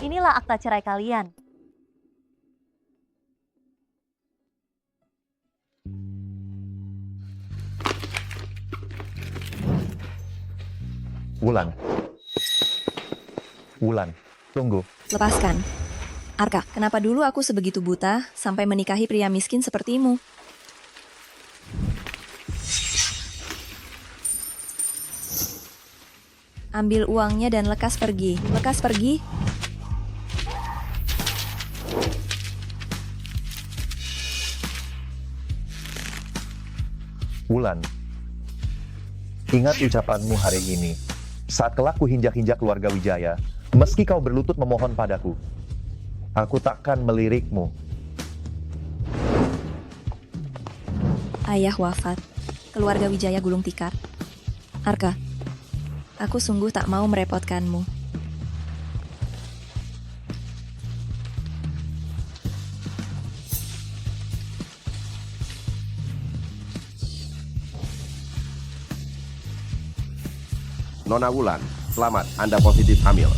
Inilah akta cerai kalian. Wulan. Wulan, tunggu. Lepaskan. Arka, kenapa dulu aku sebegitu buta sampai menikahi pria miskin sepertimu? Ambil uangnya dan lekas pergi. Lekas pergi. Wulan, ingat ucapanmu hari ini. Saat kelak ku hinjak-hinjak keluarga Wijaya, meski kau berlutut memohon padaku, aku takkan melirikmu. Ayah wafat. Keluarga Wijaya gulung tikar. Arka, aku sungguh tak mau merepotkanmu. Nona Wulan, selamat, Anda positif hamil.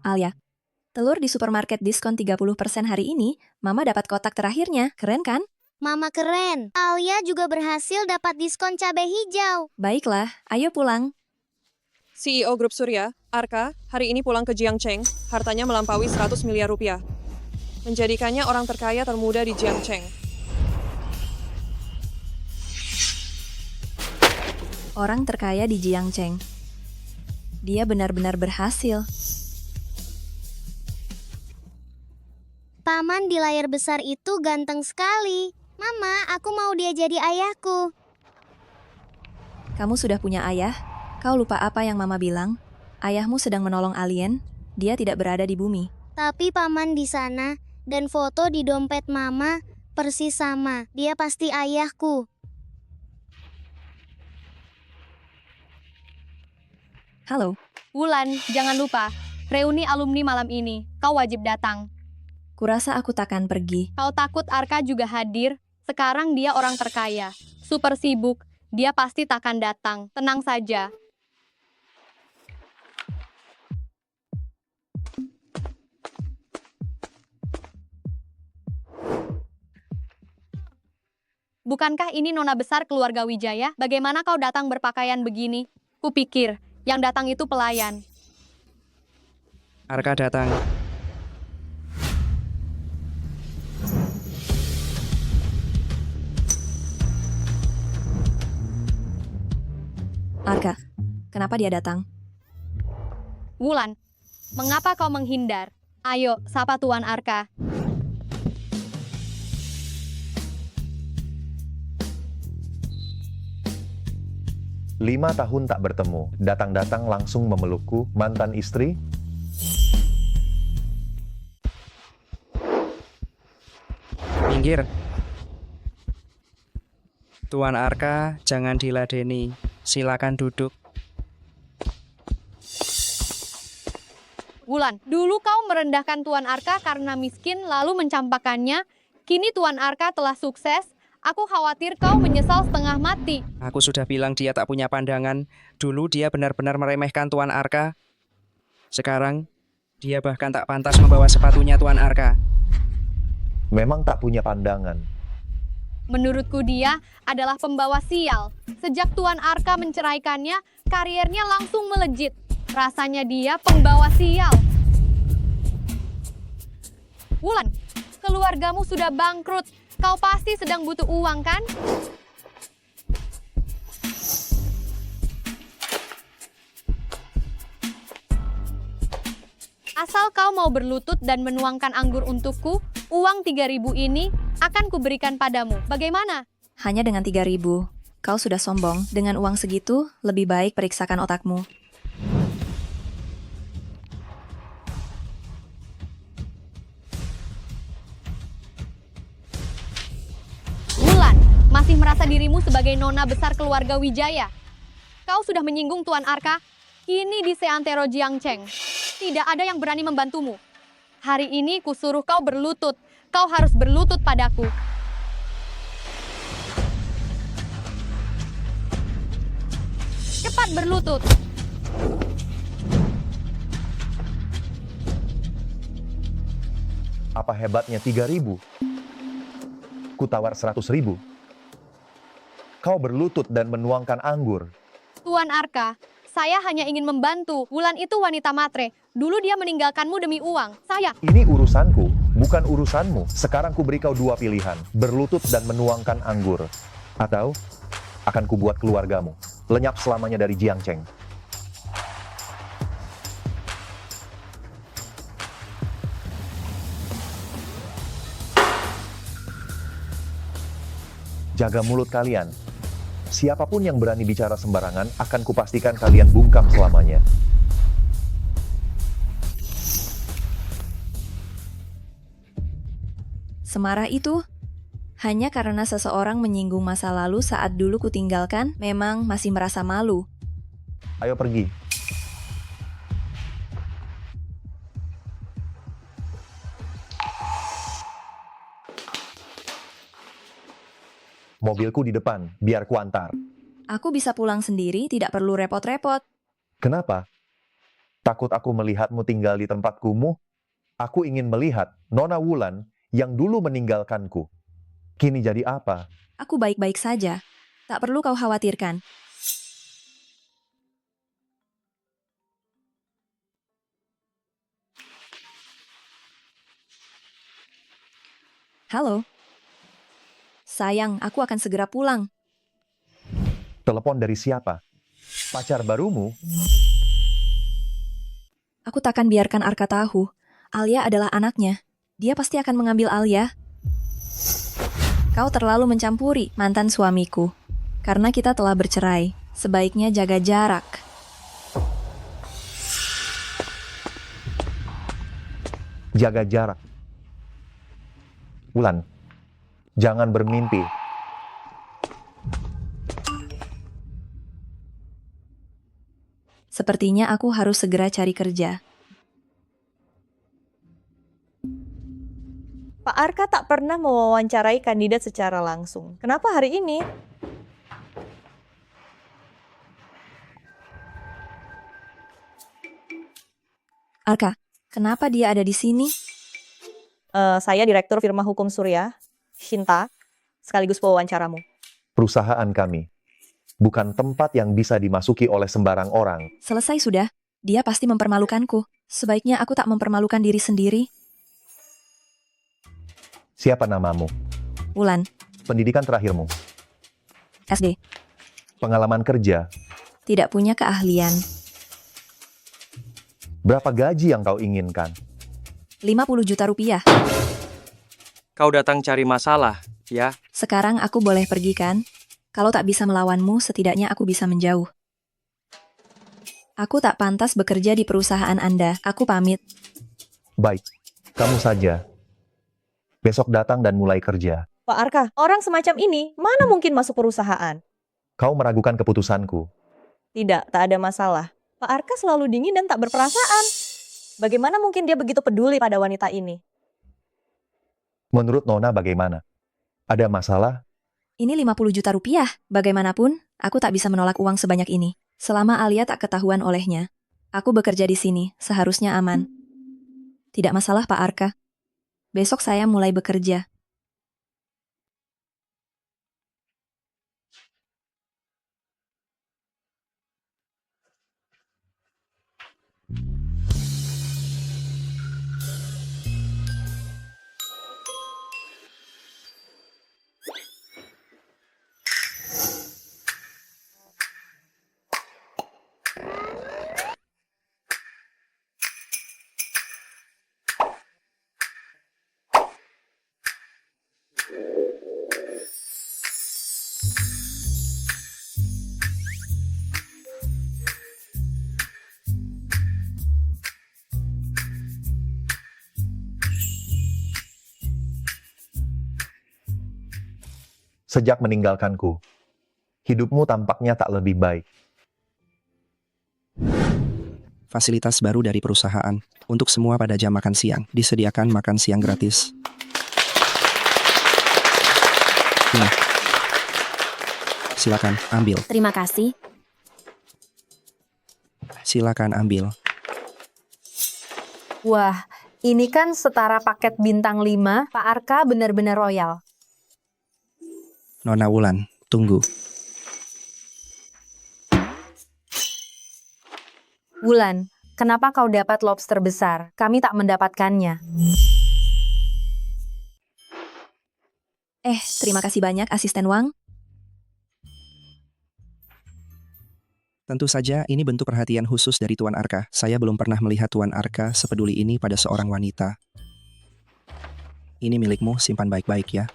Alia, telur di supermarket diskon 30% hari ini, Mama dapat kotak terakhirnya. Keren kan? Mama keren. Alia juga berhasil dapat diskon cabai hijau. Baiklah, ayo pulang. CEO Grup Surya, Arka, hari ini pulang ke Jiangcheng, hartanya melampaui 100 miliar rupiah. Menjadikannya orang terkaya termuda di Jiangcheng. Orang terkaya di Jiangcheng. Dia benar-benar berhasil. Paman di layar besar itu ganteng sekali. Mama, aku mau dia jadi ayahku. Kamu sudah punya ayah? Kau lupa apa yang Mama bilang? Ayahmu sedang menolong alien. Dia tidak berada di bumi. Tapi paman di sana dan foto di dompet Mama persis sama. Dia pasti ayahku. Halo, Wulan, jangan lupa, reuni alumni malam ini. Kau wajib datang. kurasa aku takkan pergi. Kau takut Arka juga hadir? Sekarang dia orang terkaya. Super sibuk. Dia pasti takkan datang. Tenang saja. Bukankah ini nona besar keluarga Wijaya? Bagaimana kau datang berpakaian begini? Kupikir, yang datang itu pelayan. Arka datang. Arka, kenapa dia datang? Wulan, mengapa kau menghindar? Ayo, sapa Tuan Arka. Lima tahun tak bertemu, datang-datang langsung memelukku, mantan istri. Minggir. Tuan Arka, jangan diladeni. Silakan duduk. Wulan, dulu kau merendahkan Tuan Arka karena miskin lalu mencampakkannya. Kini Tuan Arka telah sukses. Aku khawatir kau menyesal setengah mati. Aku sudah bilang dia tak punya pandangan. Dulu dia benar-benar meremehkan Tuan Arka. Sekarang, dia bahkan tak pantas membawa sepatunya Tuan Arka. Memang tak punya pandangan. Menurutku dia adalah pembawa sial. Sejak Tuan Arka menceraikannya, karirnya langsung melejit. Rasanya dia pembawa sial. Wulan, keluargamu sudah bangkrut. Kau pasti sedang butuh uang, kan? Asal kau mau berlutut dan menuangkan anggur untukku, uang 3.000 ini akan kuberikan padamu. Bagaimana? Hanya dengan 3.000. Kau sudah sombong. Dengan uang segitu, lebih baik periksakan otakmu. Wulan, masih merasa dirimu sebagai nona besar keluarga Wijaya. Kau sudah menyinggung Tuan Arka. Kini di Seantero Jiangcheng. Tidak ada yang berani membantumu. Hari ini kusuruh kau berlutut. Kau harus berlutut padaku. cepat berlutut. Apa hebatnya 3.000? Kutawar 100.000. Kau berlutut dan menuangkan anggur. Tuan Arka, saya hanya ingin membantu. Wulan itu wanita matre. Dulu dia meninggalkanmu demi uang. Saya... Ini urusanku, bukan urusanmu. Sekarang ku beri kau dua pilihan. Berlutut dan menuangkan anggur. Atau akan kubuat keluargamu lenyap selamanya dari Jiangcheng. Jaga mulut kalian. Siapapun yang berani bicara sembarangan akan kupastikan kalian bungkam selamanya. Semarah itu? Hanya karena seseorang menyinggung masa lalu saat dulu kutinggalkan, memang masih merasa malu. Ayo pergi. Mobilku di depan, biar kuantar. Aku bisa pulang sendiri, tidak perlu repot-repot. Kenapa? Takut aku melihatmu tinggal di tempat kumuh? Aku ingin melihat Nona Wulan yang dulu meninggalkanku. Kini jadi apa? Aku baik-baik saja. Tak perlu kau khawatirkan. Halo. Sayang, aku akan segera pulang. Telepon dari siapa? Pacar barumu? Aku takkan biarkan Arka tahu. Alia adalah anaknya. Dia pasti akan mengambil Alia. Kau terlalu mencampuri mantan suamiku. Karena kita telah bercerai. Sebaiknya jaga jarak. Jaga jarak. Wulan, jangan bermimpi. Sepertinya aku harus segera cari kerja. Pak Arka tak pernah mewawancarai kandidat secara langsung. Kenapa hari ini? Arka, kenapa dia ada di sini? Saya Direktur Firma Hukum Surya, Shinta, sekaligus pewawancaramu. Perusahaan kami bukan tempat yang bisa dimasuki oleh sembarang orang. Selesai sudah. Dia pasti mempermalukanku. Sebaiknya aku tak mempermalukan diri sendiri. Siapa namamu? Wulan, Pendidikan terakhirmu? SD. Pengalaman kerja? Tidak punya keahlian. Berapa gaji yang kau inginkan? 50 juta rupiah. Kau datang cari masalah, ya? Sekarang aku boleh pergi kan? Kalau tak bisa melawanmu, setidaknya aku bisa menjauh. Aku tak pantas bekerja di perusahaan Anda. Aku pamit. Baik, kamu saja. Besok datang dan mulai kerja. Pak Arka, orang semacam ini mana mungkin masuk perusahaan? Kau meragukan keputusanku. Tidak, tak ada masalah. Pak Arka selalu dingin dan tak berperasaan. Bagaimana mungkin dia begitu peduli pada wanita ini? Menurut Nona bagaimana? Ada masalah? Ini 50 juta rupiah. Bagaimanapun, aku tak bisa menolak uang sebanyak ini. Selama Alia tak ketahuan olehnya. Aku bekerja di sini, seharusnya aman. Tidak masalah, Pak Arka. Besok saya mulai bekerja. Sejak meninggalkanku, hidupmu tampaknya tak lebih baik. Fasilitas baru dari perusahaan. Untuk semua pada jam makan siang, disediakan makan siang gratis. Ini. Silakan, ambil. Terima kasih. Silakan ambil. Wah, ini kan setara paket bintang 5. Pak Arka benar-benar royal. Nona Wulan, tunggu. Wulan, kenapa kau dapat lobster besar? Kami tak mendapatkannya. Terima kasih banyak, Asisten Wang. Tentu saja ini bentuk perhatian khusus dari Tuan Arka. Saya belum pernah melihat Tuan Arka sepeduli ini pada seorang wanita. Ini milikmu, simpan baik-baik ya.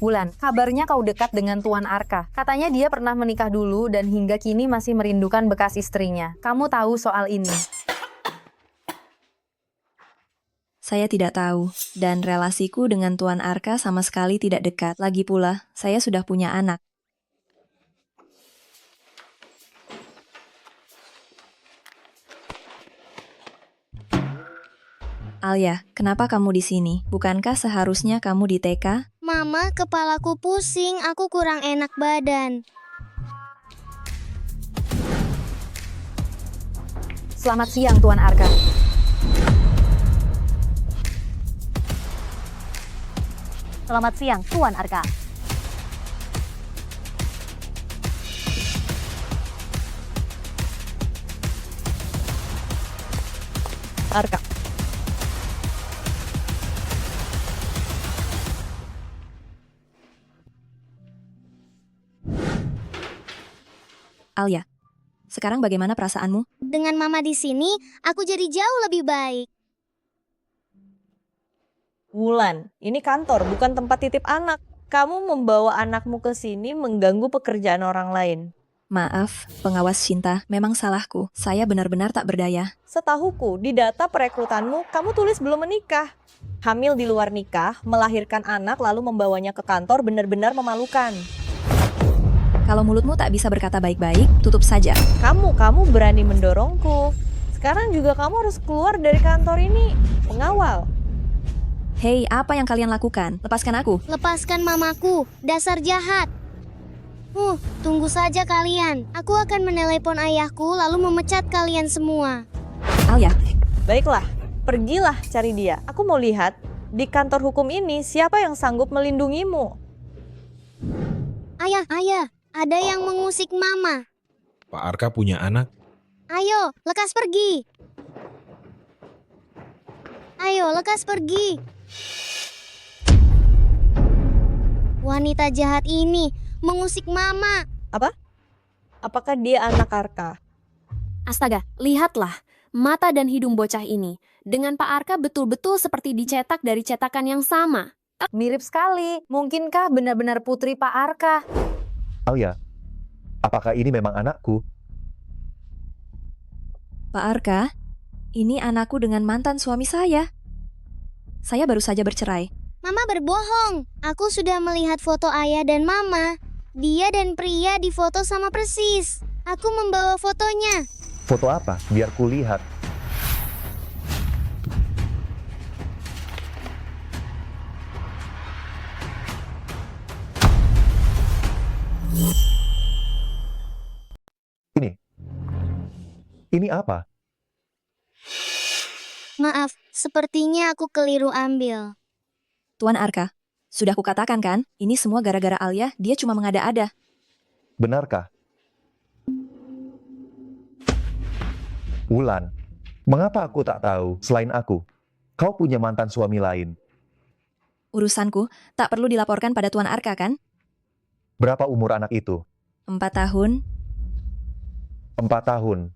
Wulan, kabarnya kau dekat dengan Tuan Arka. Katanya dia pernah menikah dulu dan hingga kini masih merindukan bekas istrinya. Kamu tahu soal ini? Saya tidak tahu, dan relasiku dengan Tuan Arka sama sekali tidak dekat. Lagi pula, saya sudah punya anak. Alia, kenapa kamu di sini? Bukankah seharusnya kamu di TK? Mama, kepalaku pusing, aku kurang enak badan. Selamat siang, Tuan Arka. Selamat siang, Tuan Arka. Arka. Alia, sekarang bagaimana perasaanmu? Dengan Mama di sini, aku jadi jauh lebih baik. Wulan, ini kantor, bukan tempat titip anak. Kamu membawa anakmu ke sini mengganggu pekerjaan orang lain. Maaf, pengawas Cinta, memang salahku. Saya benar-benar tak berdaya. Setahuku, di data perekrutanmu, kamu tulis belum menikah. Hamil di luar nikah, melahirkan anak lalu membawanya ke kantor benar-benar memalukan. Kalau mulutmu tak bisa berkata baik-baik, tutup saja. Kamu berani mendorongku. Sekarang juga kamu harus keluar dari kantor ini. Pengawal. Hei, apa yang kalian lakukan? Lepaskan aku. Lepaskan mamaku, dasar jahat. Tunggu saja kalian. Aku akan menelepon ayahku lalu memecat kalian semua. Alia, Baiklah, pergilah cari dia. Aku mau lihat di kantor hukum ini siapa yang sanggup melindungimu. Ayah, ada yang mengusik mama. Pak Arka punya anak. Ayo, lekas pergi. Ayo, lekas pergi. Wanita jahat ini mengusik mama. Apakah dia anak Arka? Astaga, lihatlah mata dan hidung bocah ini. Dengan Pak Arka betul-betul seperti dicetak dari cetakan yang sama. Mirip sekali. Mungkinkah benar-benar putri Pak Arka? Alia, apakah ini memang anakku? Pak Arka, ini anakku dengan mantan suami saya. Saya baru saja bercerai. Mama berbohong. Aku sudah melihat foto ayah dan mama. Dia dan pria difoto sama persis. Aku membawa fotonya. Foto apa? Biar kulihat. Ini apa? Maaf, sepertinya aku keliru ambil. Tuan Arka, sudah kukatakan kan, ini semua gara-gara Alia, dia cuma mengada-ada. Benarkah? Wulan, mengapa aku tak tahu selain aku? Kau punya mantan suami lain. Urusanku tak perlu dilaporkan pada Tuan Arka kan? Berapa umur anak itu? 4 tahun. 4 tahun.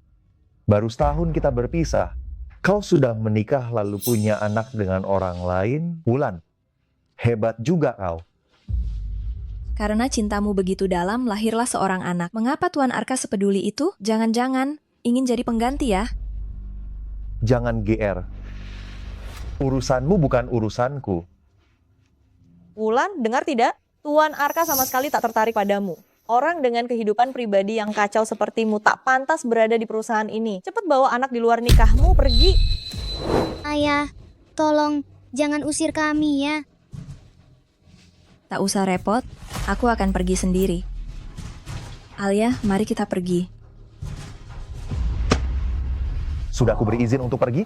Baru setahun kita berpisah. Kau sudah menikah lalu punya anak dengan orang lain? Wulan, hebat juga kau. Karena cintamu begitu dalam, lahirlah seorang anak. Mengapa Tuan Arka sepeduli itu? Jangan-jangan ingin jadi pengganti ya? Jangan GR. Urusanmu bukan urusanku. Wulan, dengar tidak? Tuan Arka sama sekali tak tertarik padamu. Orang dengan kehidupan pribadi yang kacau sepertimu tak pantas berada di perusahaan ini. Cepat bawa anak di luar nikahmu, pergi. Ayah, tolong jangan usir kami ya. Tak usah repot, aku akan pergi sendiri. Alia, mari kita pergi. Sudah aku beri izin untuk pergi?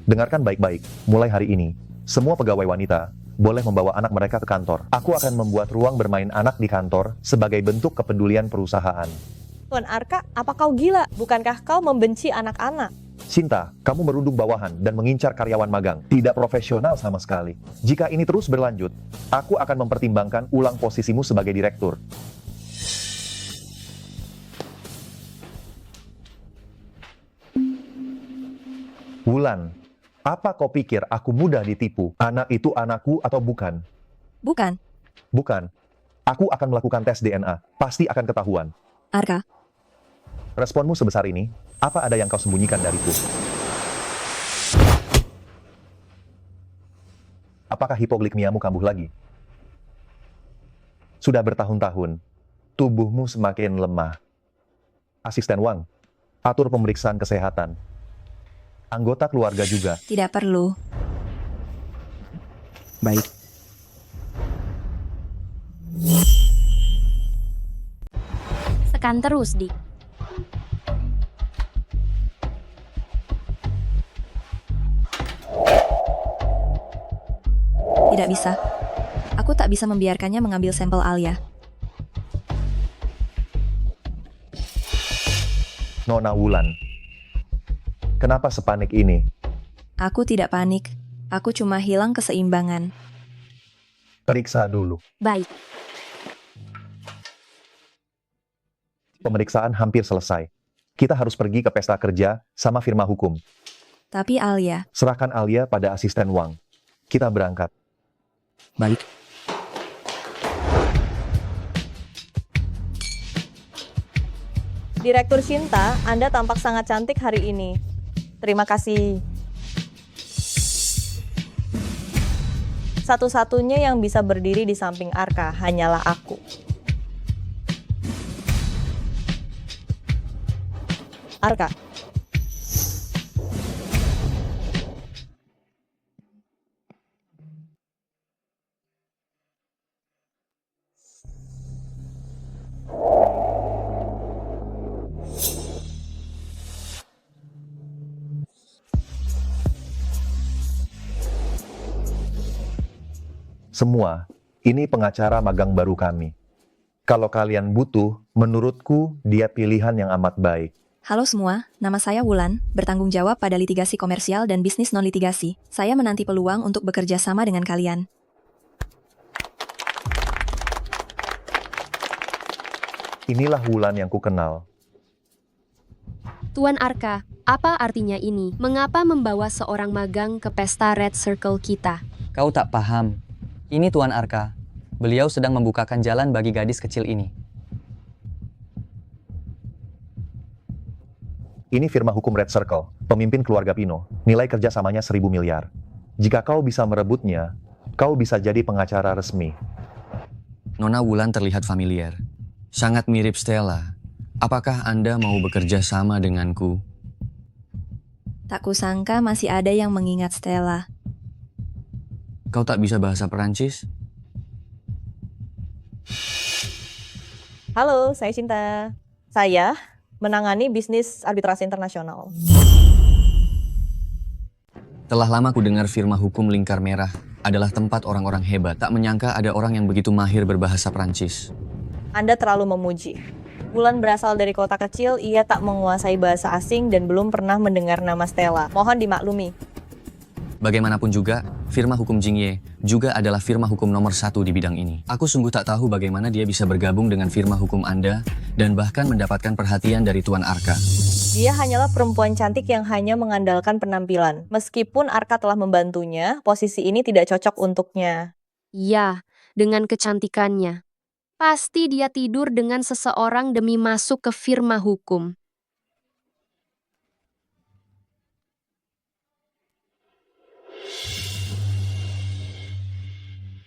Dengarkan baik-baik, mulai hari ini, semua pegawai wanita boleh membawa anak mereka ke kantor. Aku akan membuat ruang bermain anak di kantor sebagai bentuk kepedulian perusahaan. Tuan Arka, apa kau gila? Bukankah kau membenci anak-anak? Cinta, kamu merunduk bawahan dan mengincar karyawan magang. Tidak profesional sama sekali. Jika ini terus berlanjut, aku akan mempertimbangkan ulang posisimu sebagai direktur. Wulan, apa kau pikir aku mudah ditipu? Anak itu anakku atau bukan? Bukan, Bukan. Aku akan melakukan tes DNA. Pasti akan ketahuan. Arka. Responmu sebesar ini, apa ada yang kau sembunyikan dariku? Apakah hipoglikemiamu kambuh lagi? Sudah bertahun-tahun, tubuhmu semakin lemah. Asisten Wang, atur pemeriksaan kesehatan. Anggota keluarga juga. Tidak perlu. Baik. Tekan terus, Dik. Tidak bisa. Aku tak bisa membiarkannya mengambil sampel Alia. Nona Wulan, kenapa sepanik ini? Aku tidak panik. Aku cuma hilang keseimbangan. Periksa dulu. Baik. Pemeriksaan hampir selesai. Kita harus pergi ke pesta kerja sama firma hukum. Tapi Alia, Serahkan Alia pada asisten Wang. Kita berangkat. Baik. Direktur Cinta, Anda tampak sangat cantik hari ini. Terima kasih. Satu-satunya yang bisa berdiri di samping Arka hanyalah aku. Arka. Semua, ini pengacara magang baru kami. Kalau kalian butuh, menurutku dia pilihan yang amat baik. halo semua, nama saya Wulan, bertanggung jawab pada litigasi komersial dan bisnis non-litigasi. Saya menanti peluang untuk bekerja sama dengan kalian. Inilah Wulan yang kukenal. Tuan Arka, apa artinya ini? Mengapa membawa seorang magang ke pesta Red Circle kita? Kau tak paham. Ini Tuan Arka. Beliau sedang membukakan jalan bagi gadis kecil ini. Ini firma hukum Red Circle, pemimpin keluarga Pino. Nilai kerjasamanya 1.000 miliar. Jika kau bisa merebutnya, kau bisa jadi pengacara resmi. Nona Wulan terlihat familiar. Sangat mirip Stella. Apakah Anda mau bekerja sama denganku? Tak kusangka masih ada yang mengingat Stella. Kau tak bisa bahasa Perancis? Halo, saya Cinta. Saya menangani bisnis arbitrase internasional. Telah lama ku dengar firma hukum Lingkar Merah adalah tempat orang-orang hebat. Tak menyangka ada orang yang begitu mahir berbahasa Perancis. Anda terlalu memuji. Wulan berasal dari kota kecil, ia tak menguasai bahasa asing dan belum pernah mendengar nama Stella. Mohon dimaklumi. Bagaimanapun juga, firma hukum Jingye juga adalah firma hukum nomor 1 di bidang ini. Aku sungguh tak tahu bagaimana dia bisa bergabung dengan firma hukum Anda dan bahkan mendapatkan perhatian dari Tuan Arka. Dia hanyalah perempuan cantik yang hanya mengandalkan penampilan. Meskipun Arka telah membantunya, posisi ini tidak cocok untuknya. Ya, dengan kecantikannya. Pasti dia tidur dengan seseorang demi masuk ke firma hukum.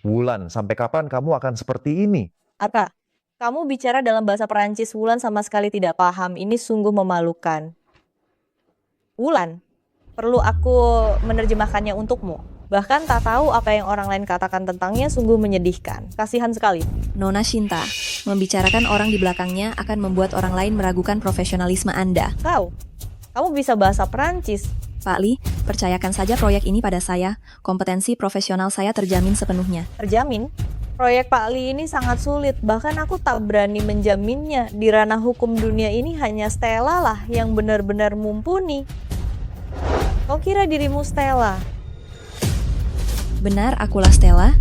Wulan, sampai kapan kamu akan seperti ini? Arka, kamu bicara dalam bahasa Perancis, Wulan sama sekali tidak paham. Ini sungguh memalukan. Wulan, perlu aku menerjemahkannya untukmu? Bahkan tak tahu apa yang orang lain katakan tentangnya sungguh menyedihkan. Kasihan sekali. Nona Shinta, membicarakan orang di belakangnya akan membuat orang lain meragukan profesionalisme Anda. Kamu bisa bahasa Perancis. Pak Li, percayakan saja proyek ini pada saya. Kompetensi profesional saya terjamin sepenuhnya. Terjamin? Proyek Pak Li ini sangat sulit, bahkan aku tak berani menjaminnya. Di ranah hukum dunia ini hanya Stella lah yang benar-benar mumpuni. Kau kira dirimu Stella? Benar, akulah Stella.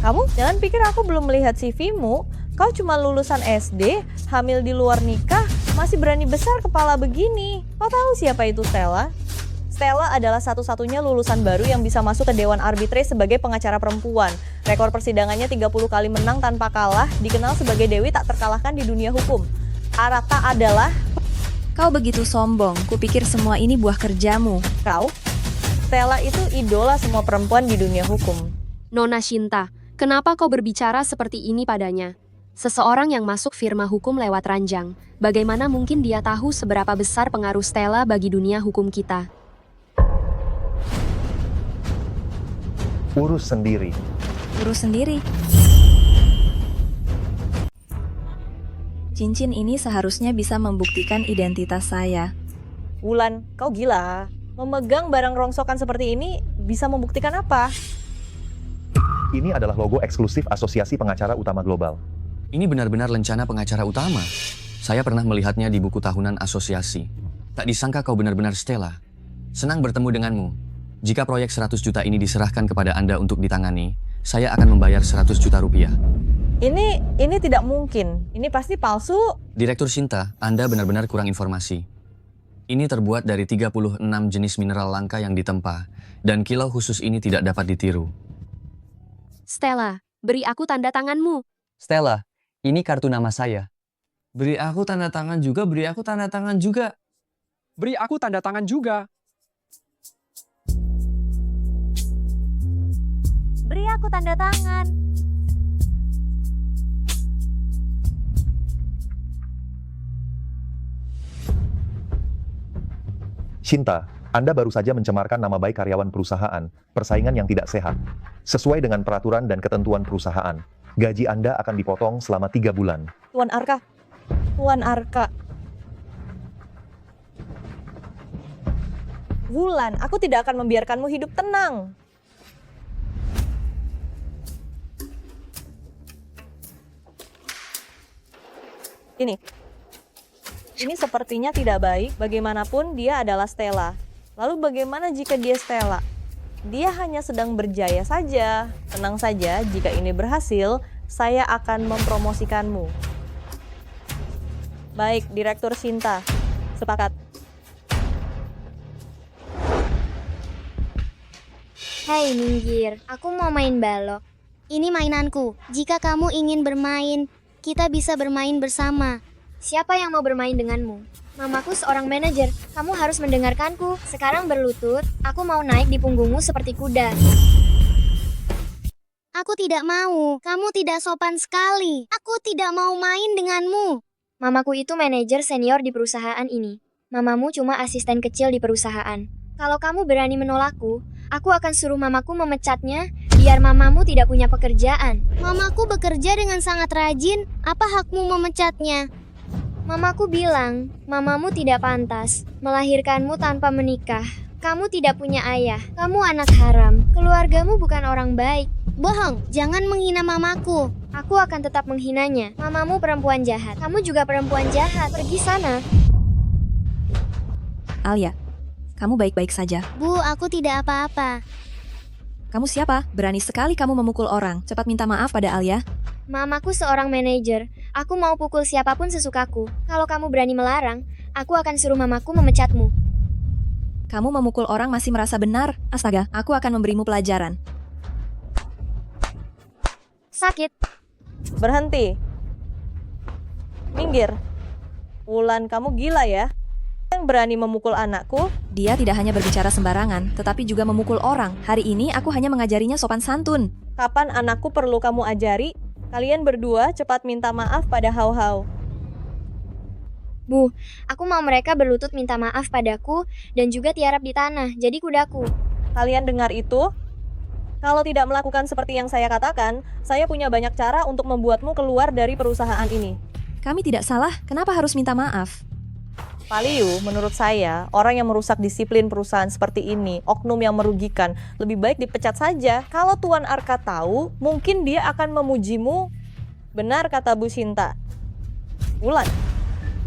Kamu jangan pikir aku belum melihat CV-mu. Kau cuma lulusan SD, hamil di luar nikah, masih berani besar kepala begini. Kau tahu siapa itu Stella? Stella adalah satu-satunya lulusan baru yang bisa masuk ke Dewan Arbitrase sebagai pengacara perempuan. Rekor persidangannya 30 kali menang tanpa kalah, dikenal sebagai Dewi tak terkalahkan di dunia hukum. Arata adalah... Kau begitu sombong, kupikir semua ini buah kerjamu. Kau? Stella itu idola semua perempuan di dunia hukum. Nona Shinta, kenapa kau berbicara seperti ini padanya? Seseorang yang masuk firma hukum lewat ranjang, bagaimana mungkin dia tahu seberapa besar pengaruh Stella bagi dunia hukum kita? Urus sendiri. Urus sendiri. Cincin ini seharusnya bisa membuktikan identitas saya. Wulan, kau gila. Memegang barang rongsokan seperti ini bisa membuktikan apa? Ini adalah logo eksklusif Asosiasi Pengacara Utama Global. Ini benar-benar lencana pengacara utama. Saya pernah melihatnya di buku tahunan asosiasi. Tak disangka kau benar-benar Stella. Senang bertemu denganmu. Jika proyek 100 juta ini diserahkan kepada Anda untuk ditangani, saya akan membayar 100 juta rupiah. Ini tidak mungkin. Ini pasti palsu. Direktur Shinta, Anda benar-benar kurang informasi. Ini terbuat dari 36 jenis mineral langka yang ditempa, dan kilau khusus ini tidak dapat ditiru. Stella, beri aku tanda tanganmu. Stella, ini kartu nama saya. Beri aku tanda tangan juga, beri aku tanda tangan juga. Beri aku tanda tangan juga. Beri aku tanda tangan. Shinta, Anda baru saja mencemarkan nama baik karyawan perusahaan, persaingan yang tidak sehat. Sesuai dengan peraturan dan ketentuan perusahaan, gaji Anda akan dipotong selama 3 bulan. Tuan Arka. Wulan, aku tidak akan membiarkanmu hidup tenang. Ini sepertinya tidak baik, bagaimanapun dia adalah Stella. Lalu bagaimana jika dia Stella? Dia hanya sedang berjaya saja. Tenang saja, jika ini berhasil, saya akan mempromosikanmu. Baik, Direktur Shinta. Sepakat. Hei minggir, aku mau main balok. Ini mainanku. Jika kamu ingin bermain, kita bisa bermain bersama. Siapa yang mau bermain denganmu? Mamaku seorang manajer. Kamu harus mendengarkanku. Sekarang berlutut. Aku mau naik di punggungmu seperti kuda. Aku tidak mau. Kamu tidak sopan sekali. Aku tidak mau main denganmu. Mamaku itu manajer senior di perusahaan ini. Mamamu cuma asisten kecil di perusahaan. Kalau kamu berani menolakku, aku akan suruh mamaku memecatnya, biar mamamu tidak punya pekerjaan. Mamaku bekerja dengan sangat rajin. Apa hakmu memecatnya? Mamaku bilang, mamamu tidak pantas melahirkanmu tanpa menikah. Kamu tidak punya ayah. Kamu anak haram. Keluargamu bukan orang baik. Bohong, jangan menghina mamaku. Aku akan tetap menghinanya. Mamamu perempuan jahat. Kamu juga perempuan jahat. Pergi sana. Alia, kamu baik-baik saja. Bu, aku tidak apa-apa. Kamu siapa? Berani sekali kamu memukul orang. Cepat minta maaf pada Alia. Mamaku seorang manajer. Aku mau pukul siapapun sesukaku. Kalau kamu berani melarang, aku akan suruh mamaku memecatmu. Kamu memukul orang masih merasa benar? Astaga, aku akan memberimu pelajaran. Sakit. Berhenti. Minggir. Wulan, kamu gila ya? Yang berani memukul anakku? Dia tidak hanya berbicara sembarangan, tetapi juga memukul orang. Hari ini aku hanya mengajarinya sopan santun. Kapan anakku perlu kamu ajari? Kalian berdua cepat minta maaf pada Hau Hau. Bu, aku mau mereka berlutut minta maaf padaku dan juga tiarap di tanah, jadi kudaku. Kalian dengar itu? Kalau tidak melakukan seperti yang saya katakan, saya punya banyak cara untuk membuatmu keluar dari perusahaan ini. Kami tidak salah, kenapa harus minta maaf? Pak Liu, menurut saya, orang yang merusak disiplin perusahaan seperti ini, oknum yang merugikan, lebih baik dipecat saja. Kalau Tuan Arka tahu, mungkin dia akan memujimu. Benar kata Bu Sinta. Wulan,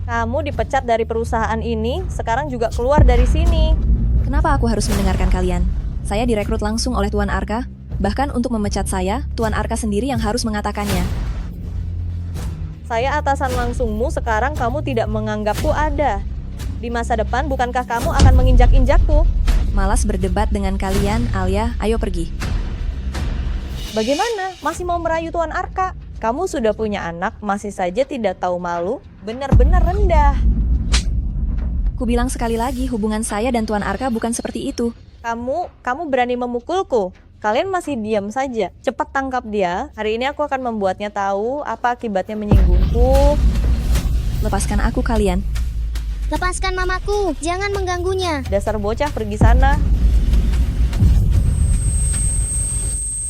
kamu dipecat dari perusahaan ini, sekarang juga keluar dari sini. Kenapa aku harus mendengarkan kalian? Saya direkrut langsung oleh Tuan Arka. Bahkan untuk memecat saya, Tuan Arka sendiri yang harus mengatakannya. Saya atasan langsungmu, sekarang kamu tidak menganggapku ada. Di masa depan, bukankah kamu akan menginjak-injakku? Malas berdebat dengan kalian, Alia, ayo pergi. Bagaimana? Masih mau merayu Tuan Arka? Kamu sudah punya anak, masih saja tidak tahu malu? Benar-benar rendah. Ku bilang sekali lagi, hubungan saya dan Tuan Arka bukan seperti itu. Kamu berani memukulku? Kalian masih diam saja. Cepat tangkap dia. Hari ini aku akan membuatnya tahu apa akibatnya menyinggungku. Lepaskan aku kalian. Lepaskan mamaku, jangan mengganggunya. Dasar bocah, pergi sana.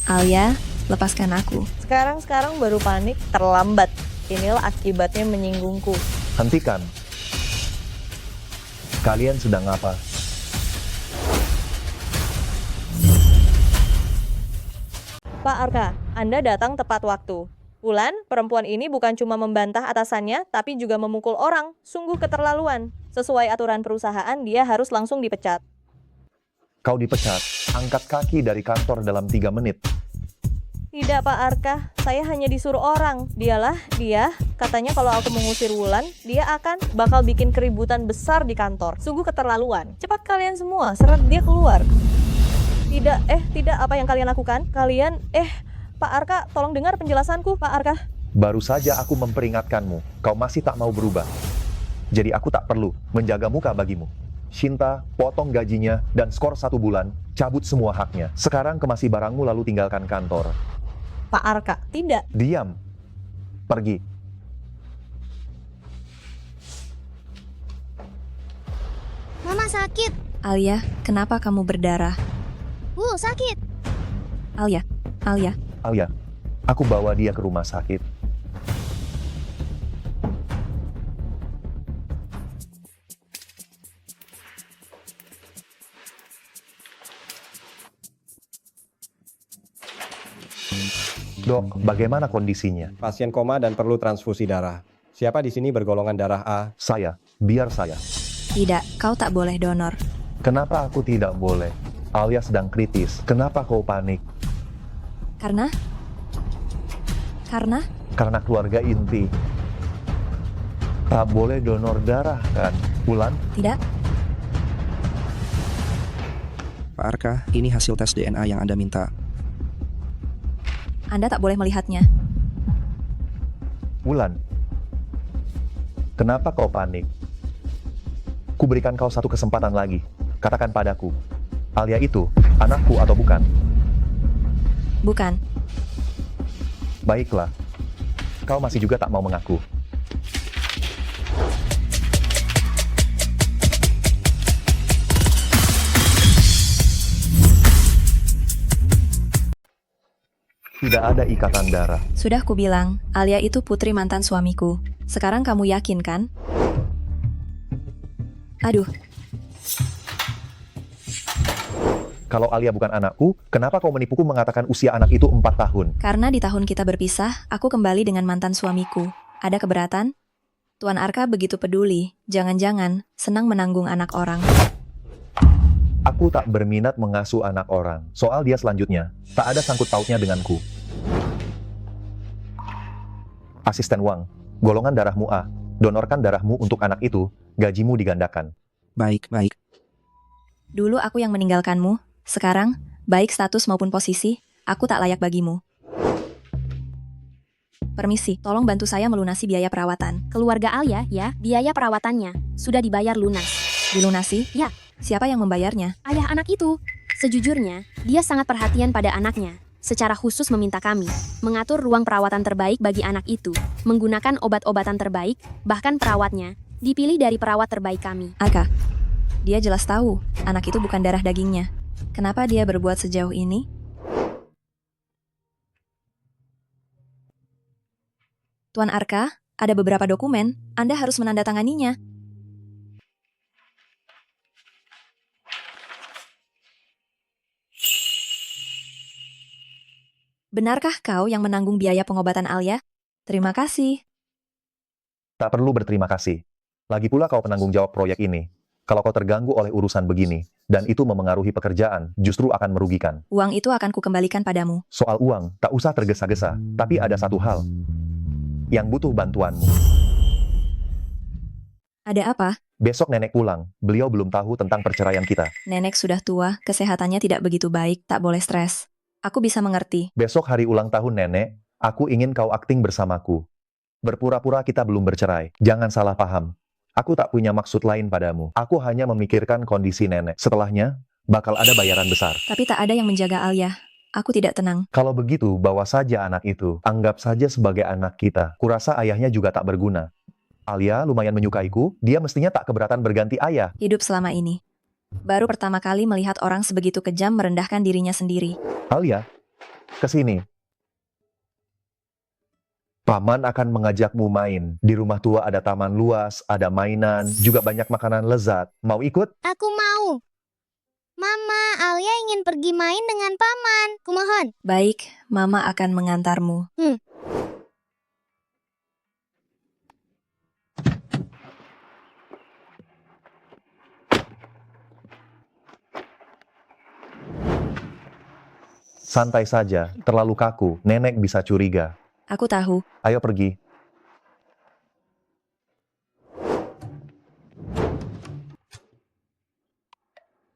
Alia, lepaskan aku. Sekarang baru panik, terlambat. Inilah akibatnya menyinggungku. Hentikan. Kalian sedang apa? Pak Arka, Anda datang tepat waktu. Wulan, perempuan ini bukan cuma membantah atasannya, tapi juga memukul orang. Sungguh keterlaluan. Sesuai aturan perusahaan, dia harus langsung dipecat. Kau dipecat. Angkat kaki dari kantor dalam 3 menit. Tidak Pak Arka, saya hanya disuruh orang. Dia, katanya kalau aku mengusir Wulan, dia bakal bikin keributan besar di kantor. Sungguh keterlaluan. Cepat kalian semua, seret dia keluar. Tidak, apa yang kalian lakukan? Pak Arka, tolong dengar penjelasanku, Pak Arka. Baru saja aku memperingatkanmu. Kau masih tak mau berubah. Jadi aku tak perlu menjaga muka bagimu. Shinta, potong gajinya dan skor 1 bulan, cabut semua haknya. Sekarang kemasi barangmu lalu tinggalkan kantor. Pak Arka, tidak. Diam. Pergi. Mama sakit. Alia, kenapa kamu berdarah? Sakit. Alia, Alia, aku bawa dia ke rumah sakit. Dok, bagaimana kondisinya? Pasien koma dan perlu transfusi darah. Siapa di sini bergolongan darah A? Saya, biar saya. Tidak, kau tak boleh donor. Kenapa aku tidak boleh? Alia sedang kritis. Kenapa kau panik? Karena keluarga inti. Tak boleh donor darah, kan? Wulan? Tidak. Pak Arka, ini hasil tes DNA yang Anda minta. Anda tak boleh melihatnya. Wulan, kenapa kau panik? Ku berikan kau 1 kesempatan lagi. Katakan padaku, Alia itu anakku atau bukan? Bukan. Baiklah, kau masih juga tak mau mengaku. Tidak ada ikatan darah. Sudah kubilang, Alia itu putri mantan suamiku. Sekarang kamu yakin kan? Aduh. Kalau Alia bukan anakku, kenapa kau menipuku mengatakan usia anak itu 4 tahun? Karena di tahun kita berpisah, aku kembali dengan mantan suamiku. Ada keberatan? Tuan Arka begitu peduli. Jangan-jangan senang menanggung anak orang. Aku tak berminat mengasuh anak orang. Soal dia selanjutnya, tak ada sangkut pautnya denganku. Asisten Wang, golongan darahmu A. Donorkan darahmu untuk anak itu, gajimu digandakan. Baik. Dulu aku yang meninggalkanmu. Sekarang, baik status maupun posisi, aku tak layak bagimu. Permisi, tolong bantu saya melunasi biaya perawatan. Keluarga Alia, ya, biaya perawatannya sudah dibayar lunas. Dilunasi? Ya. Siapa yang membayarnya? Ayah anak itu. Sejujurnya, dia sangat perhatian pada anaknya. Secara khusus meminta kami mengatur ruang perawatan terbaik bagi anak itu, menggunakan obat-obatan terbaik, bahkan perawatnya Dipilih dari perawat terbaik kami. Arka, dia jelas tahu anak itu bukan darah dagingnya. Kenapa dia berbuat sejauh ini? Tuan Arka, ada beberapa dokumen. Anda harus menandatanganinya. Benarkah kau yang menanggung biaya pengobatan Alia? Terima kasih. Tak perlu berterima kasih. Lagi pula kau penanggung jawab proyek ini. Kalau kau terganggu oleh urusan begini, dan itu memengaruhi pekerjaan, justru akan merugikan. Uang itu akan kukembalikan padamu. Soal uang, tak usah tergesa-gesa. Tapi ada satu hal yang butuh bantuanmu. Ada apa? Besok nenek pulang. Beliau belum tahu tentang perceraian kita. Nenek sudah tua, kesehatannya tidak begitu baik, tak boleh stres. Aku bisa mengerti. Besok hari ulang tahun nenek, aku ingin kau akting bersamaku. Berpura-pura kita belum bercerai. Jangan salah paham. Aku tak punya maksud lain padamu. Aku hanya memikirkan kondisi nenek. Setelahnya, bakal ada bayaran besar. Tapi tak ada yang menjaga Alia. Aku tidak tenang. Kalau begitu, bawa saja anak itu. Anggap saja sebagai anak kita. Kurasa ayahnya juga tak berguna. Alia lumayan menyukaiku, dia mestinya tak keberatan berganti ayah. Hidup selama ini. Baru pertama kali melihat orang sebegitu kejam merendahkan dirinya sendiri. Alia, kesini. Paman akan mengajakmu main. Di rumah tua ada taman luas, ada mainan, juga banyak makanan lezat. Mau ikut? Aku mau. Mama, Alia ingin pergi main dengan paman. Kumohon. Baik, Mama akan mengantarmu. Santai saja, terlalu kaku, nenek bisa curiga. Aku tahu. Ayo pergi.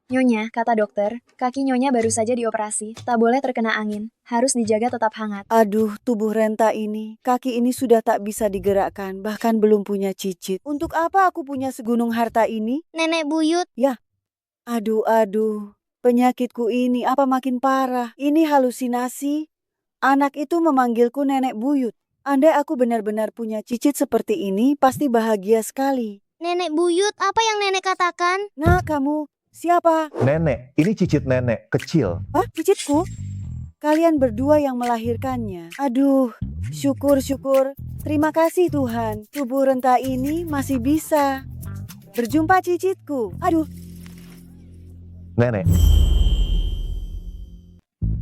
Nyonya, kata dokter, kaki Nyonya baru saja dioperasi, tak boleh terkena angin, harus dijaga tetap hangat. Aduh, tubuh Renta ini, kaki ini sudah tak bisa digerakkan, bahkan belum punya cicit. Untuk apa aku punya segunung harta ini? Nenek buyut. Ya, aduh. Penyakitku ini apa makin parah? Ini halusinasi? Anak itu memanggilku nenek buyut. Andai aku benar-benar punya cicit seperti ini, pasti bahagia sekali. Nenek buyut, apa yang nenek katakan? Nah, kamu, siapa? Nenek, ini cicit nenek, kecil. Hah, cicitku? Kalian berdua yang melahirkannya. Aduh, syukur. Terima kasih Tuhan, tubuh Renta ini masih bisa. Berjumpa cicitku. Aduh. Nenek.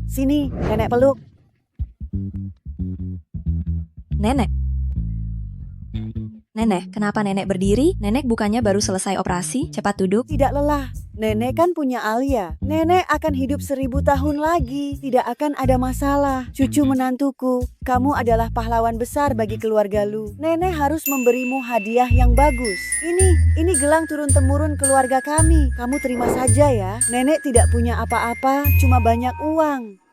Sini, nenek peluk. Nenek, kenapa nenek berdiri? Nenek bukannya baru selesai operasi? Cepat duduk. Tidak lelah. Nenek kan punya Alia. Nenek akan hidup 1000 tahun lagi. Tidak akan ada masalah. Cucu menantuku, kamu adalah pahlawan besar bagi keluarga Lu. Nenek harus memberimu hadiah yang bagus. Ini gelang turun-temurun keluarga kami. Kamu terima saja ya. Nenek tidak punya apa-apa, cuma banyak uang.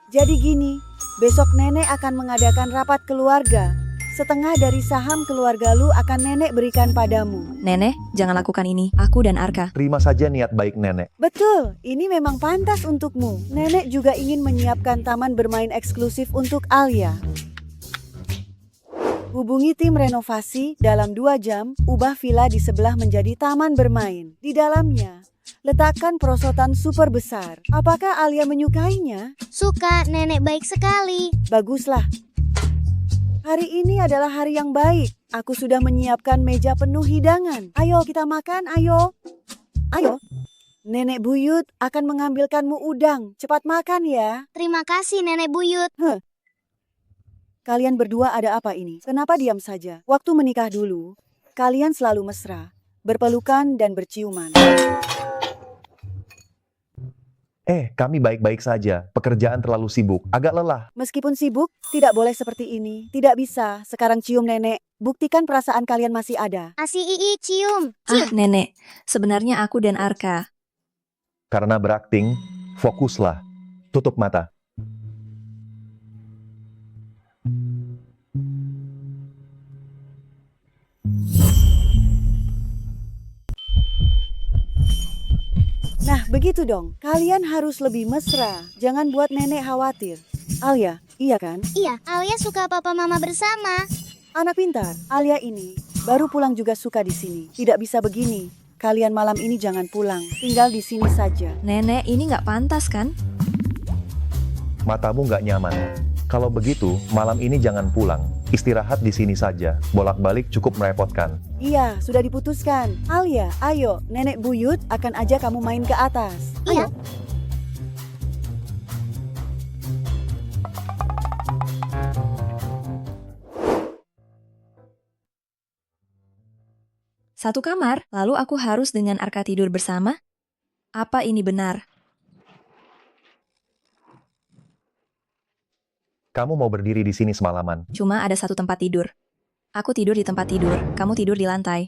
Jadi gini, besok nenek akan mengadakan rapat keluarga. Setengah dari saham keluarga Lu akan nenek berikan padamu. Nenek, jangan lakukan ini. Aku dan Arka. Terima saja niat baik nenek. Betul, ini memang pantas untukmu. Nenek juga ingin menyiapkan taman bermain eksklusif untuk Alia. Hubungi tim renovasi, dalam 2 jam, ubah villa di sebelah menjadi taman bermain. Di dalamnya, letakkan perosotan super besar. Apakah Alia menyukainya? Suka, nenek baik sekali. Baguslah. Hari ini adalah hari yang baik. Aku sudah menyiapkan meja penuh hidangan. Ayo kita makan, ayo. Nenek buyut akan mengambilkanmu udang. Cepat makan ya. Terima kasih nenek buyut. Kalian berdua ada apa ini? Kenapa diam saja? Waktu menikah dulu, kalian selalu mesra, berpelukan dan berciuman. Kami baik-baik saja. Pekerjaan terlalu sibuk, agak lelah. Meskipun sibuk, tidak boleh seperti ini. Tidak bisa. Sekarang cium nenek. Buktikan perasaan kalian masih ada. Ii, cium. Nenek, sebenarnya aku dan Arka. Karena berakting, fokuslah. Tutup mata. Nah, begitu dong. Kalian harus lebih mesra. Jangan buat nenek khawatir. Alia, iya kan? Iya, Alia suka papa mama bersama. Anak pintar, Alia ini Baru pulang juga suka di sini. Tidak bisa begini. Kalian malam ini jangan pulang. Tinggal di sini saja. Nenek, ini nggak pantas kan? Matamu nggak nyaman. Kalau begitu, malam ini jangan pulang. Istirahat di sini saja. Bolak-balik cukup merepotkan. Iya, sudah diputuskan. Alia, ayo. Nenek buyut akan ajak kamu main ke atas. Iya. Satu kamar, lalu aku harus dengan Arka tidur bersama? Apa ini benar? Kamu mau berdiri di sini semalaman. Cuma ada satu tempat tidur. Aku tidur di tempat tidur, kamu tidur di lantai.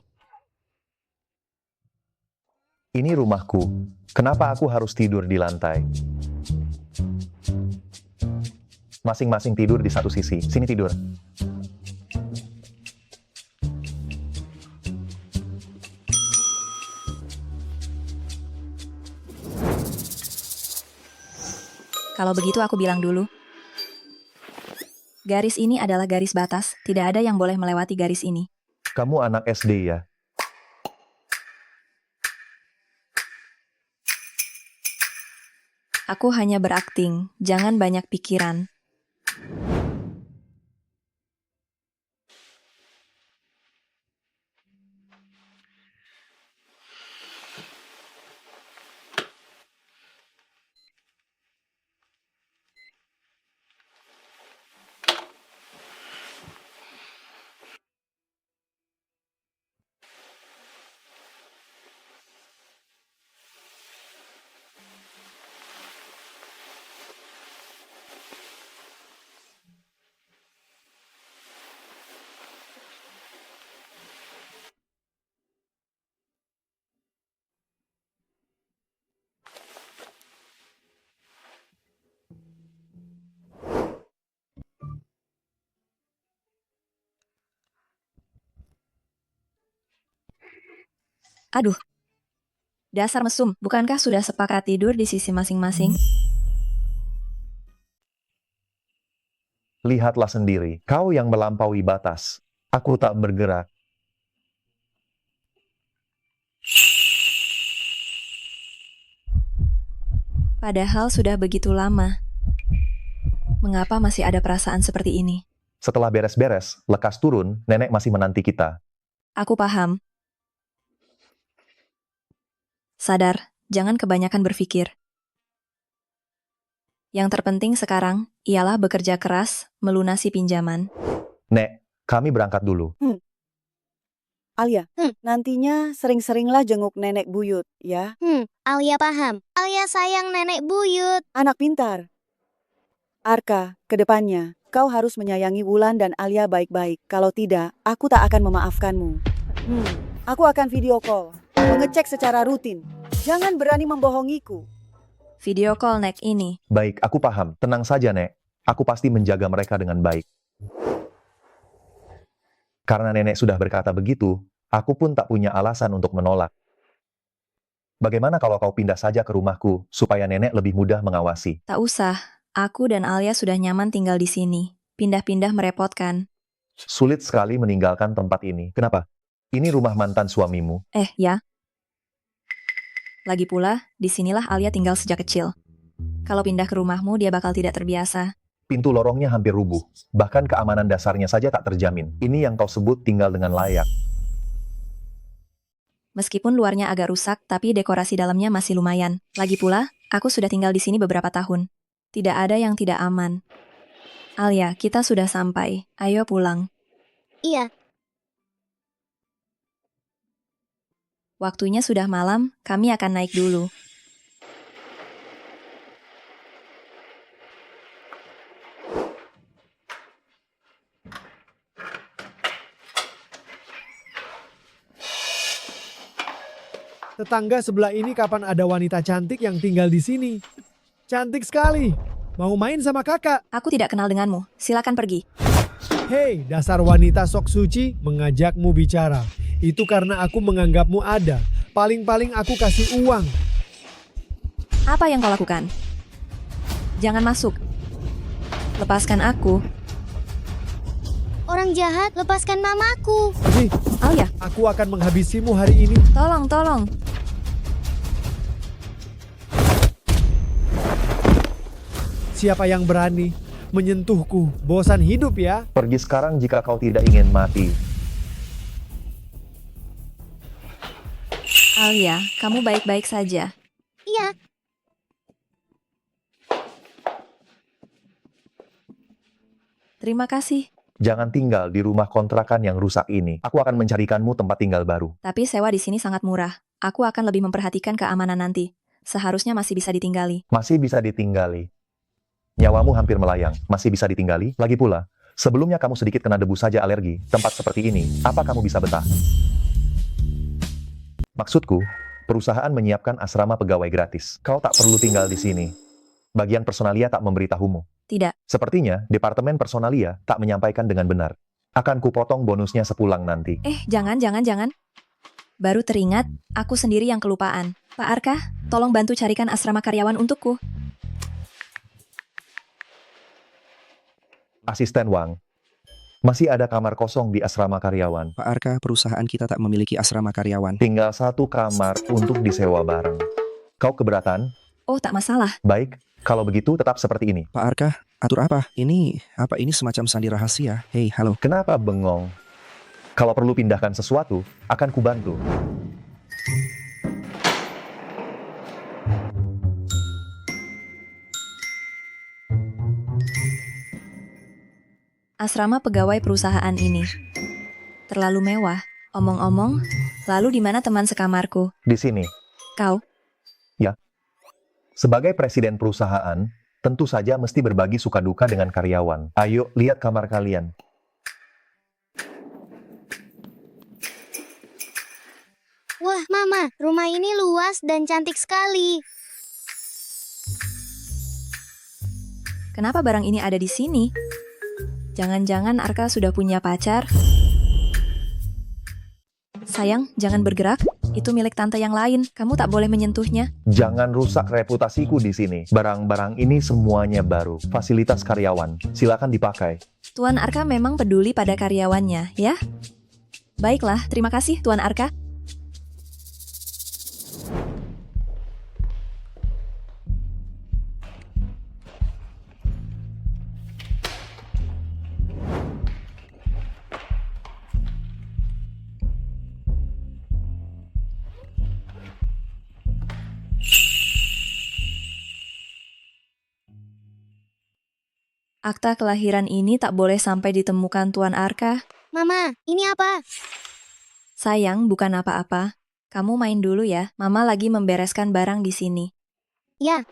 Ini rumahku. Kenapa aku harus tidur di lantai? Masing-masing tidur di satu sisi. Sini tidur. Kalau begitu aku bilang dulu. Garis ini adalah garis batas, tidak ada yang boleh melewati garis ini. Kamu anak SD ya? Aku hanya berakting, jangan banyak pikiran. Aduh, dasar mesum, bukankah sudah sepakat tidur di sisi masing-masing? Lihatlah sendiri, kau yang melampaui batas. Aku tak bergerak. Padahal sudah begitu lama. Mengapa masih ada perasaan seperti ini? Setelah beres-beres, lekas turun, nenek masih menanti kita. Aku paham. Sadar, jangan kebanyakan berpikir. Yang terpenting sekarang ialah bekerja keras, melunasi pinjaman. Nek, kami berangkat dulu. Alia, nantinya sering-seringlah jenguk nenek buyut, ya. Alia paham. Alia sayang nenek buyut. Anak pintar. Arka, ke depannya, kau harus menyayangi Wulan dan Alia baik-baik. Kalau tidak, aku tak akan memaafkanmu. Aku akan video call, mengecek secara rutin. Jangan berani membohongiku. Video call Nek ini. Baik, aku paham. Tenang saja, Nek. Aku pasti menjaga mereka dengan baik. Karena nenek sudah berkata begitu, aku pun tak punya alasan untuk menolak. Bagaimana kalau kau pindah saja ke rumahku, supaya nenek lebih mudah mengawasi? Tak usah, aku dan Alia sudah nyaman tinggal di sini. Pindah-pindah merepotkan. Sulit sekali meninggalkan tempat ini. Kenapa? Ini rumah mantan suamimu. Ya. Lagi pula, disinilah Alia tinggal sejak kecil. Kalau pindah ke rumahmu, dia bakal tidak terbiasa. Pintu lorongnya hampir rubuh. Bahkan keamanan dasarnya saja tak terjamin. Ini yang kau sebut tinggal dengan layak. Meskipun luarnya agak rusak, tapi dekorasi dalamnya masih lumayan. Lagi pula, aku sudah tinggal di sini beberapa tahun. Tidak ada yang tidak aman. Alia, kita sudah sampai. Ayo pulang. Iya. Waktunya sudah malam, kami akan naik dulu. Tetangga sebelah ini kapan ada wanita cantik yang tinggal di sini? Cantik sekali. Mau main sama kakak? Aku tidak kenal denganmu. Silakan pergi. Hei, dasar wanita sok suci mengajakmu bicara. Itu karena aku menganggapmu ada. Paling-paling aku kasih uang. Apa yang kau lakukan? Jangan masuk. Lepaskan aku. Orang jahat, lepaskan mamaku. Pergi. Alia, Aku akan menghabisimu hari ini. tolong. Siapa yang berani menyentuhku? Bosan hidup ya. Pergi sekarang jika kau tidak ingin mati. Alia, kamu baik-baik saja. Iya, Terima kasih. Jangan tinggal di rumah kontrakan yang rusak ini. Aku akan mencarikanmu tempat tinggal baru. Tapi sewa di sini sangat murah. Aku akan lebih memperhatikan keamanan nanti. Seharusnya masih bisa ditinggali. Masih bisa ditinggali. Nyawamu hampir melayang. Masih bisa ditinggali. Lagi pula, sebelumnya kamu sedikit kena debu saja alergi. Tempat seperti ini, apa kamu bisa betah? Maksudku, perusahaan menyiapkan asrama pegawai gratis. Kau tak perlu tinggal di sini. Bagian personalia tak memberitahumu. Tidak. Sepertinya, Departemen Personalia tak menyampaikan dengan benar. Akan kupotong bonusnya sepulang nanti. Jangan. Baru teringat, aku sendiri yang kelupaan. Pak Arka, tolong bantu carikan asrama karyawan untukku. Asisten Wang. Masih ada kamar kosong di asrama karyawan. Pak Arka, perusahaan kita tak memiliki asrama karyawan. Tinggal 1 kamar untuk disewa bareng. Kau keberatan? Oh, tak masalah. Baik, kalau begitu tetap seperti ini. Pak Arka, atur apa? Ini semacam sandi rahasia? Hei, halo. Kenapa bengong? Kalau perlu pindahkan sesuatu, akan kubantu. Asrama pegawai perusahaan ini terlalu mewah. Omong-omong, lalu di mana teman sekamarku? Di sini. Kau? Ya. Sebagai presiden perusahaan, tentu saja mesti berbagi suka duka dengan karyawan. Ayo, lihat kamar kalian. wah Mama, rumah ini luas dan cantik sekali. Kenapa barang ini ada di sini? Jangan-jangan Arka sudah punya pacar? Sayang, jangan bergerak. Itu milik tante yang lain. Kamu tak boleh menyentuhnya. Jangan rusak reputasiku di sini. Barang-barang ini semuanya baru. Fasilitas karyawan. Silakan dipakai. Tuan Arka memang peduli pada karyawannya, ya? Baiklah, terima kasih Tuan Arka. Akta kelahiran ini tak boleh sampai ditemukan Tuan Arka. Mama, ini apa? Sayang, bukan apa-apa. Kamu main dulu ya. Mama lagi membereskan barang di sini. Ya.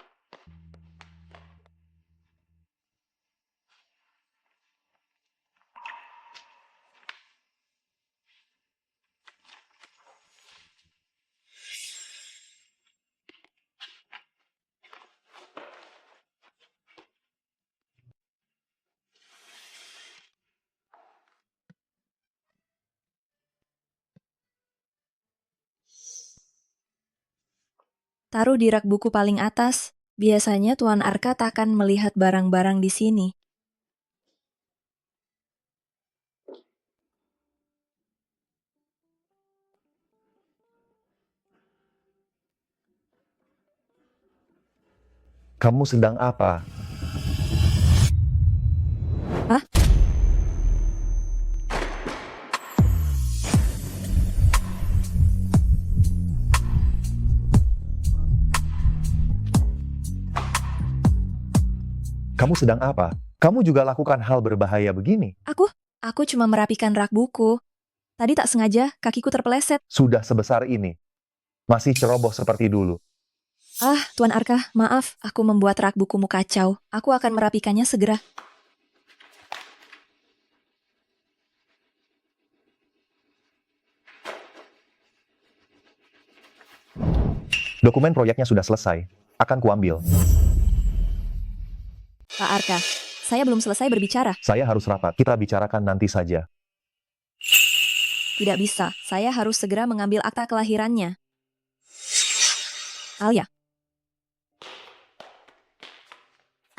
Taruh di rak buku paling atas. Biasanya Tuan Arka tak akan melihat barang-barang di sini. Kamu sedang apa? Hah? Kamu sedang apa? Kamu juga lakukan hal berbahaya begini. Aku cuma merapikan rak buku. Tadi tak sengaja kakiku terpeleset. Sudah sebesar ini. Masih ceroboh seperti dulu. Tuan Arka, maaf, aku membuat rak bukumu kacau. Aku akan merapikannya segera. Dokumen proyeknya sudah selesai. Akan kuambil. Pak Arka, saya belum selesai berbicara. Saya harus rapat. Kita bicarakan nanti saja. Tidak bisa, saya harus segera mengambil akta kelahirannya. Alia,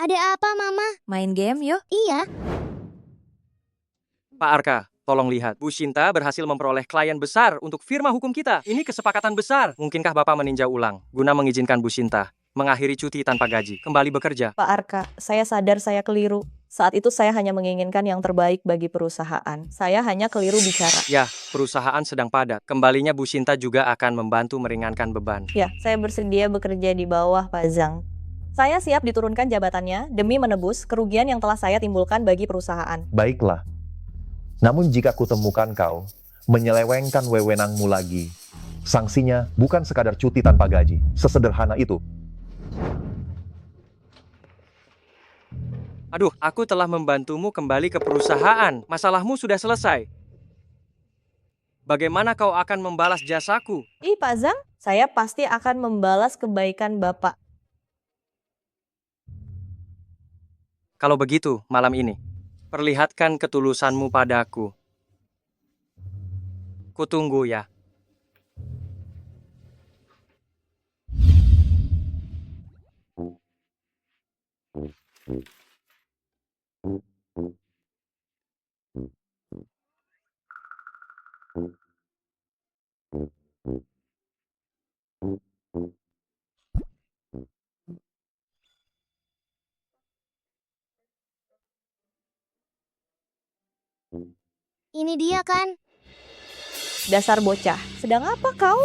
Ada apa, Mama? main game yuk. Iya. Pak Arka, Tolong lihat, Bu Shinta berhasil memperoleh klien besar untuk firma hukum kita. Ini kesepakatan besar. Mungkinkah Bapak meninjau ulang guna mengizinkan Bu Shinta mengakhiri cuti tanpa gaji, kembali bekerja? Pak Arka, saya sadar saya keliru. Saat itu saya hanya menginginkan yang terbaik bagi perusahaan. Saya hanya keliru bicara. Ya, perusahaan sedang padat. Kembalinya Bu Shinta juga akan membantu meringankan beban. Ya, saya bersedia bekerja di bawah Pak Zhang. Saya siap diturunkan jabatannya demi menebus kerugian yang telah saya timbulkan bagi perusahaan. Baiklah. Namun jika kutemukan kau menyelewengkan wewenangmu lagi, sanksinya bukan sekadar cuti tanpa gaji. Sesederhana itu. Aduh, aku telah membantumu kembali ke perusahaan. Masalahmu sudah selesai. Bagaimana kau akan membalas jasaku? Pak Zhang, saya pasti akan membalas kebaikan Bapak. Kalau begitu, malam ini, perlihatkan ketulusanmu padaku. Kutunggu ya. Ini dia kan? Dasar bocah, sedang apa kau?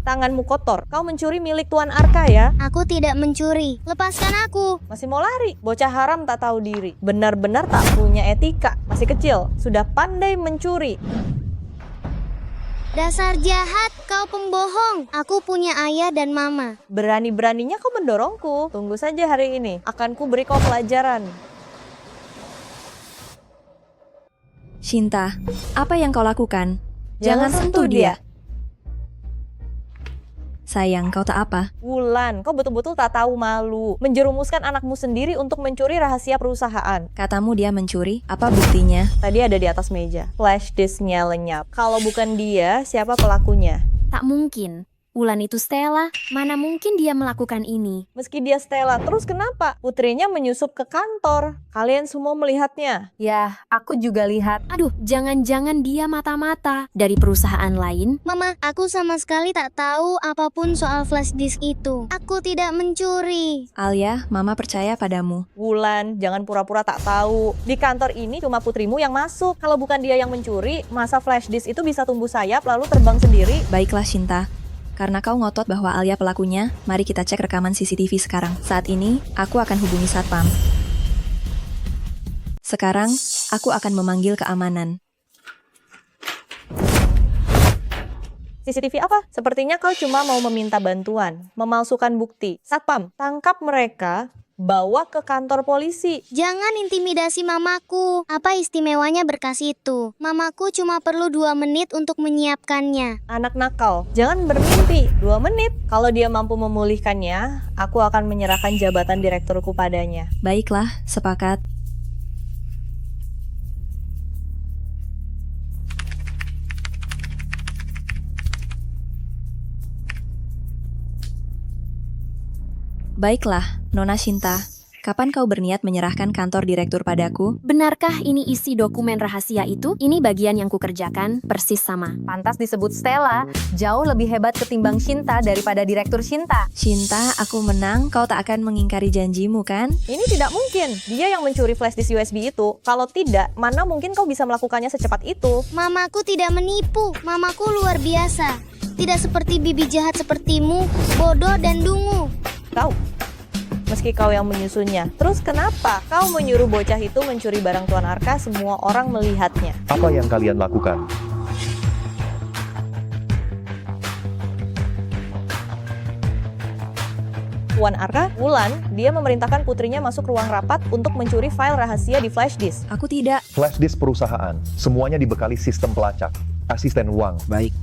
Tanganmu kotor, kau mencuri milik Tuan Arka ya? Aku tidak mencuri. Lepaskan aku. Masih mau lari? Bocah haram tak tahu diri. Benar-benar tak punya etika. Masih kecil, sudah pandai mencuri. Dasar jahat, kau pembohong. Aku punya ayah dan mama. Berani-beraninya kau mendorongku. Tunggu saja hari ini, akan ku beri kau pelajaran. Shinta, apa yang kau lakukan? Jangan sentuh dia. Sayang, kau tak apa. Wulan, kau betul-betul tak tahu malu. Menjerumuskan anakmu sendiri untuk mencuri rahasia perusahaan. Katamu dia mencuri, apa buktinya? Tadi ada di atas meja. Flash disknya lenyap. Kalau bukan dia, siapa pelakunya? Tak mungkin. Wulan itu Stella, mana mungkin dia melakukan ini? Meski dia Stella, terus kenapa? Putrinya menyusup ke kantor. Kalian semua melihatnya. Ya, aku juga lihat. Aduh, jangan-jangan dia mata-mata dari perusahaan lain? Mama, aku sama sekali tak tahu apapun soal flash disk itu. Aku tidak mencuri. Alia, Mama percaya padamu. Wulan, jangan pura-pura tak tahu. Di kantor ini cuma putrimu yang masuk. Kalau bukan dia yang mencuri, masa flash disk itu bisa tumbuh sayap lalu terbang sendiri? Baiklah, Shinta. Karena kau ngotot bahwa Alia pelakunya, mari kita cek rekaman CCTV sekarang. Saat ini, aku akan hubungi Satpam. Sekarang, aku akan memanggil keamanan. CCTV apa? Sepertinya kau cuma mau meminta bantuan, memalsukan bukti. Satpam, tangkap mereka, bawa ke kantor polisi. Jangan intimidasi mamaku. Apa istimewanya berkas itu? Mamaku cuma perlu 2 menit untuk menyiapkannya. Anak nakal, jangan bermimpi. 2 menit. Kalau dia mampu memulihkannya, aku akan menyerahkan jabatan direkturku padanya. Baiklah, sepakat. Baiklah, Nona Shinta. Kapan kau berniat menyerahkan kantor direktur padaku? Benarkah ini isi dokumen rahasia itu? Ini bagian yang kukerjakan, persis sama. Pantas disebut Stella, jauh lebih hebat ketimbang Shinta daripada direktur Shinta. Shinta, aku menang, kau tak akan mengingkari janjimu kan? Ini tidak mungkin. Dia yang mencuri flash disk USB itu. Kalau tidak, mana mungkin kau bisa melakukannya secepat itu? Mamaku tidak menipu. Mamaku luar biasa. Tidak seperti bibi jahat sepertimu, bodoh dan dungu. Meski kau yang menyusunnya. Terus kenapa kau menyuruh bocah itu mencuri barang Tuan Arka, semua orang melihatnya? Apa yang kalian lakukan? Tuan Arka, Wulan, dia memerintahkan putrinya masuk ruang rapat untuk mencuri file rahasia di flash disk. Aku tidak. Flash disk perusahaan, semuanya dibekali sistem pelacak. Asisten uang. Baik.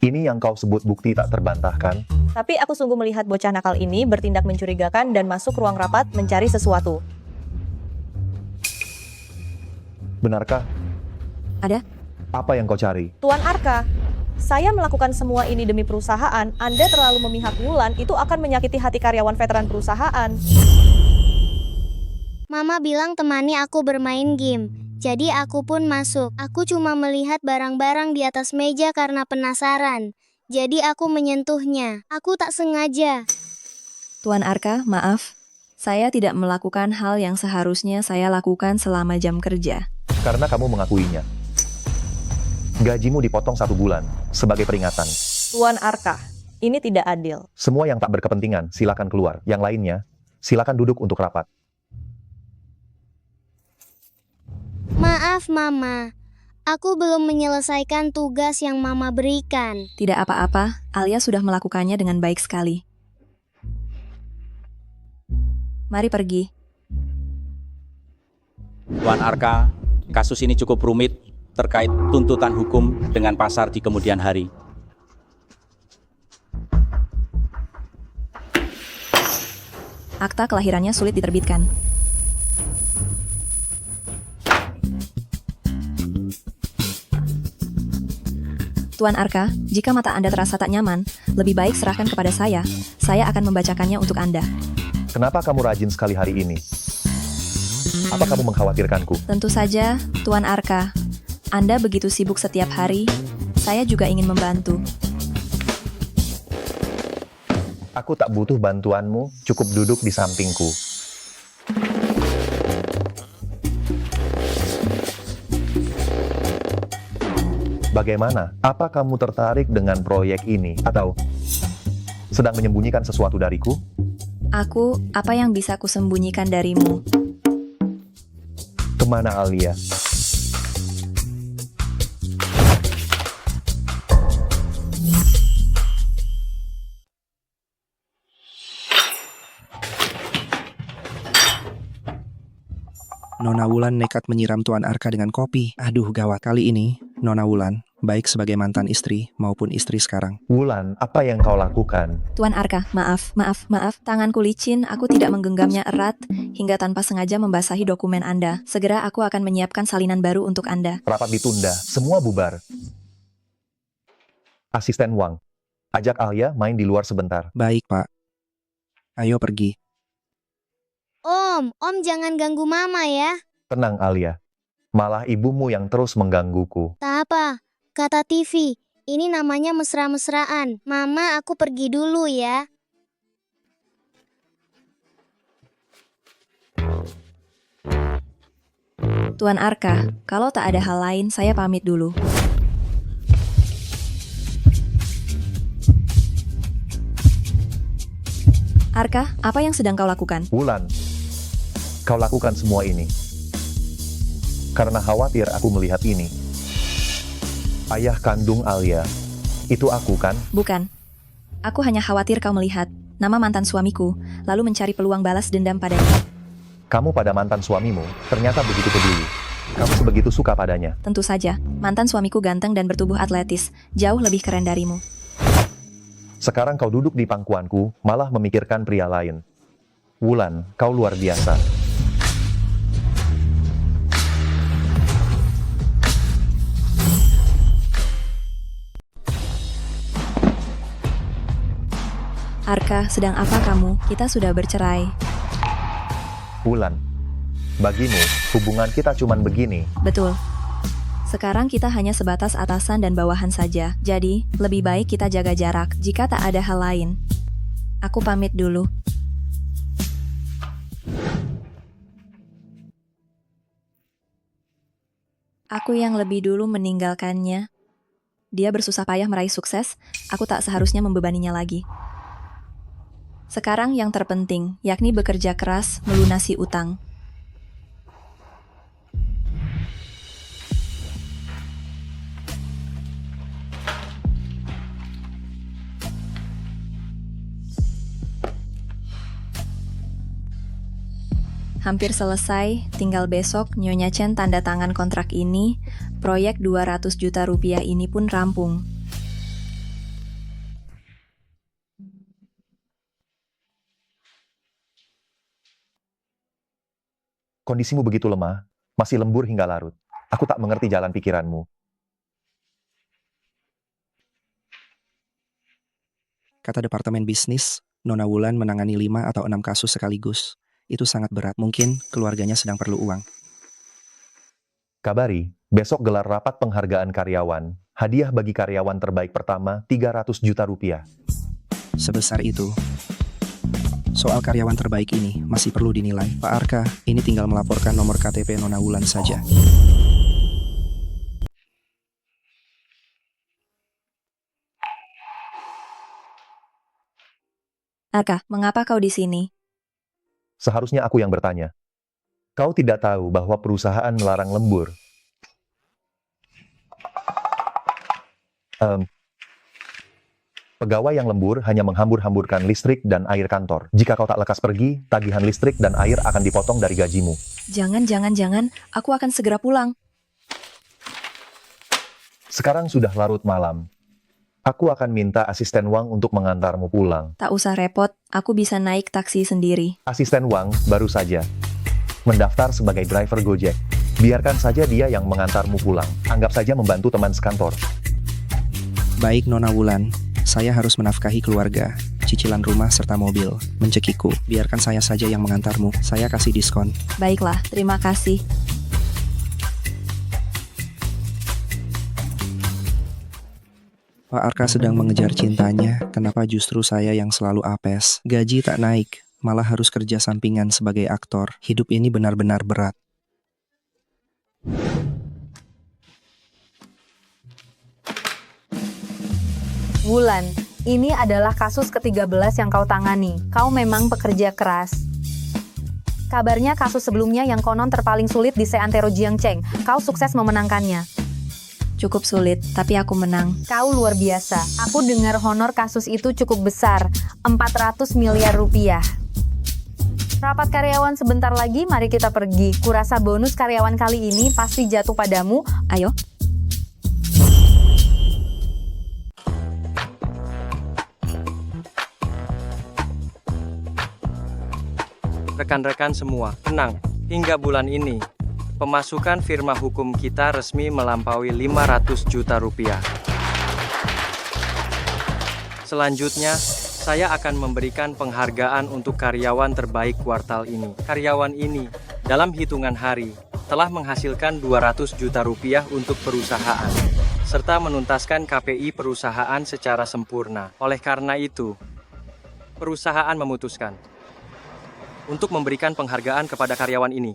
Ini yang kau sebut bukti tak terbantahkan? Tapi aku sungguh melihat bocah nakal ini bertindak mencurigakan dan masuk ruang rapat mencari sesuatu. Benarkah? Ada? Apa yang kau cari? Tuan Arka, saya melakukan semua ini demi perusahaan. Anda terlalu memihak Wulan, itu akan menyakiti hati karyawan veteran perusahaan. Mama bilang temani aku bermain game. Jadi aku pun masuk. Aku cuma melihat barang-barang di atas meja karena penasaran. Jadi aku menyentuhnya. Aku tak sengaja. Tuan Arka, maaf. Saya tidak melakukan hal yang seharusnya saya lakukan selama jam kerja. Karena kamu mengakuinya. Gajimu dipotong 1 bulan sebagai peringatan. Tuan Arka, ini tidak adil. Semua yang tak berkepentingan, silakan keluar. Yang lainnya, silakan duduk untuk rapat. Maaf, Mama. Aku belum menyelesaikan tugas yang Mama berikan. Tidak apa-apa, Alia sudah melakukannya dengan baik sekali. Mari pergi. Tuan Arka, kasus ini cukup rumit terkait tuntutan hukum dengan pasar di kemudian hari. Akta kelahirannya sulit diterbitkan. Tuan Arka, jika mata Anda terasa tak nyaman, lebih baik serahkan kepada saya. Saya akan membacakannya untuk Anda. Kenapa kamu rajin sekali hari ini? Apa kamu mengkhawatirkanku? Tentu saja, Tuan Arka. Anda begitu sibuk setiap hari, saya juga ingin membantu. Aku tak butuh bantuanmu, cukup duduk di sampingku. Bagaimana? Apa kamu tertarik dengan proyek ini? Atau sedang menyembunyikan sesuatu dariku? Aku, apa yang bisa kusembunyikan darimu? Kemana Alia? Nona Wulan nekat menyiram Tuan Arka dengan kopi. Aduh gawat, kali ini Nona Wulan, baik sebagai mantan istri maupun istri sekarang. Wulan, apa yang kau lakukan? Tuan Arka, maaf. Tanganku licin, aku tidak menggenggamnya erat hingga tanpa sengaja membasahi dokumen Anda. Segera aku akan menyiapkan salinan baru untuk Anda. Rapat ditunda, semua bubar. Asisten Wang, ajak Alia main di luar sebentar. Baik, Pak. Ayo pergi. Om jangan ganggu Mama ya. Tenang Alia, malah ibumu yang terus menggangguku. Tak apa, kata TV. Ini namanya mesra-mesraan. Mama, aku pergi dulu ya. Tuan Arka, kalau tak ada hal lain, saya pamit dulu. Arka, apa yang sedang kau lakukan? Wulan, kau lakukan semua ini karena khawatir aku melihat ini. Ayah kandung Alia, itu aku kan? Bukan. Aku hanya khawatir kau melihat nama mantan suamiku, lalu mencari peluang balas dendam padanya. Kamu pada mantan suamimu ternyata begitu peduli. Kamu sebegitu suka padanya. Tentu saja, mantan suamiku ganteng dan bertubuh atletis, jauh lebih keren darimu. Sekarang kau duduk di pangkuanku, malah memikirkan pria lain. Wulan, kau luar biasa. Arka, sedang apa kamu? Kita sudah bercerai. Wulan, bagimu, hubungan kita cuman begini. Betul. Sekarang kita hanya sebatas atasan dan bawahan saja. Jadi, lebih baik kita jaga jarak jika tak ada hal lain. Aku pamit dulu. Aku yang lebih dulu meninggalkannya. Dia bersusah payah meraih sukses, aku tak seharusnya membebaninya lagi. Sekarang yang terpenting, yakni bekerja keras melunasi utang. Hampir selesai, tinggal besok Nyonya Chen tanda tangan kontrak ini, proyek 200 juta rupiah ini pun rampung. Kondisimu begitu lemah, masih lembur hingga larut. Aku tak mengerti jalan pikiranmu. Kata Departemen Bisnis, Nona Wulan menangani 5 atau 6 kasus sekaligus. Itu sangat berat. Mungkin keluarganya sedang perlu uang. Kabari, besok gelar rapat penghargaan karyawan. Hadiah bagi karyawan terbaik pertama 300 juta rupiah. Sebesar itu. Soal karyawan terbaik ini masih perlu dinilai. Pak Arka, ini tinggal melaporkan nomor KTP Nona Wulan saja. Arka, mengapa kau di sini? Seharusnya aku yang bertanya. Kau tidak tahu bahwa perusahaan melarang lembur. Pegawai yang lembur hanya menghambur-hamburkan listrik dan air kantor. Jika kau tak lekas pergi, tagihan listrik dan air akan dipotong dari gajimu. Jangan, aku akan segera pulang. Sekarang sudah larut malam. Aku akan minta asisten Wang untuk mengantarmu pulang. Tak usah repot, aku bisa naik taksi sendiri. Asisten Wang baru saja mendaftar sebagai driver Gojek. Biarkan saja dia yang mengantarmu pulang. Anggap saja membantu teman sekantor. Baik Nona Wulan, saya harus menafkahi keluarga, cicilan rumah serta mobil, mencekiku. Biarkan saya saja yang mengantarmu, saya kasih diskon. Baiklah, terima kasih. Pak Arka sedang mengejar cintanya, kenapa justru saya yang selalu apes? Gaji tak naik, malah harus kerja sampingan sebagai aktor. Hidup ini benar-benar berat. Wulan, ini adalah kasus ke-13 yang kau tangani. Kau memang pekerja keras. Kabarnya kasus sebelumnya yang konon terpaling sulit di Seantero Jiangcheng, kau sukses memenangkannya. Cukup sulit, tapi aku menang. Kau luar biasa. Aku dengar honor kasus itu cukup besar, 400 miliar rupiah. Rapat karyawan sebentar lagi, mari kita pergi. Kurasa bonus karyawan kali ini pasti jatuh padamu. Ayo. Rekan-rekan semua, tenang. Hingga bulan ini, pemasukan firma hukum kita resmi melampaui 500 juta rupiah. Selanjutnya, saya akan memberikan penghargaan untuk karyawan terbaik kuartal ini. Karyawan ini, dalam hitungan hari, telah menghasilkan 200 juta rupiah untuk perusahaan, serta menuntaskan KPI perusahaan secara sempurna. Oleh karena itu, perusahaan memutuskan untuk memberikan penghargaan kepada karyawan ini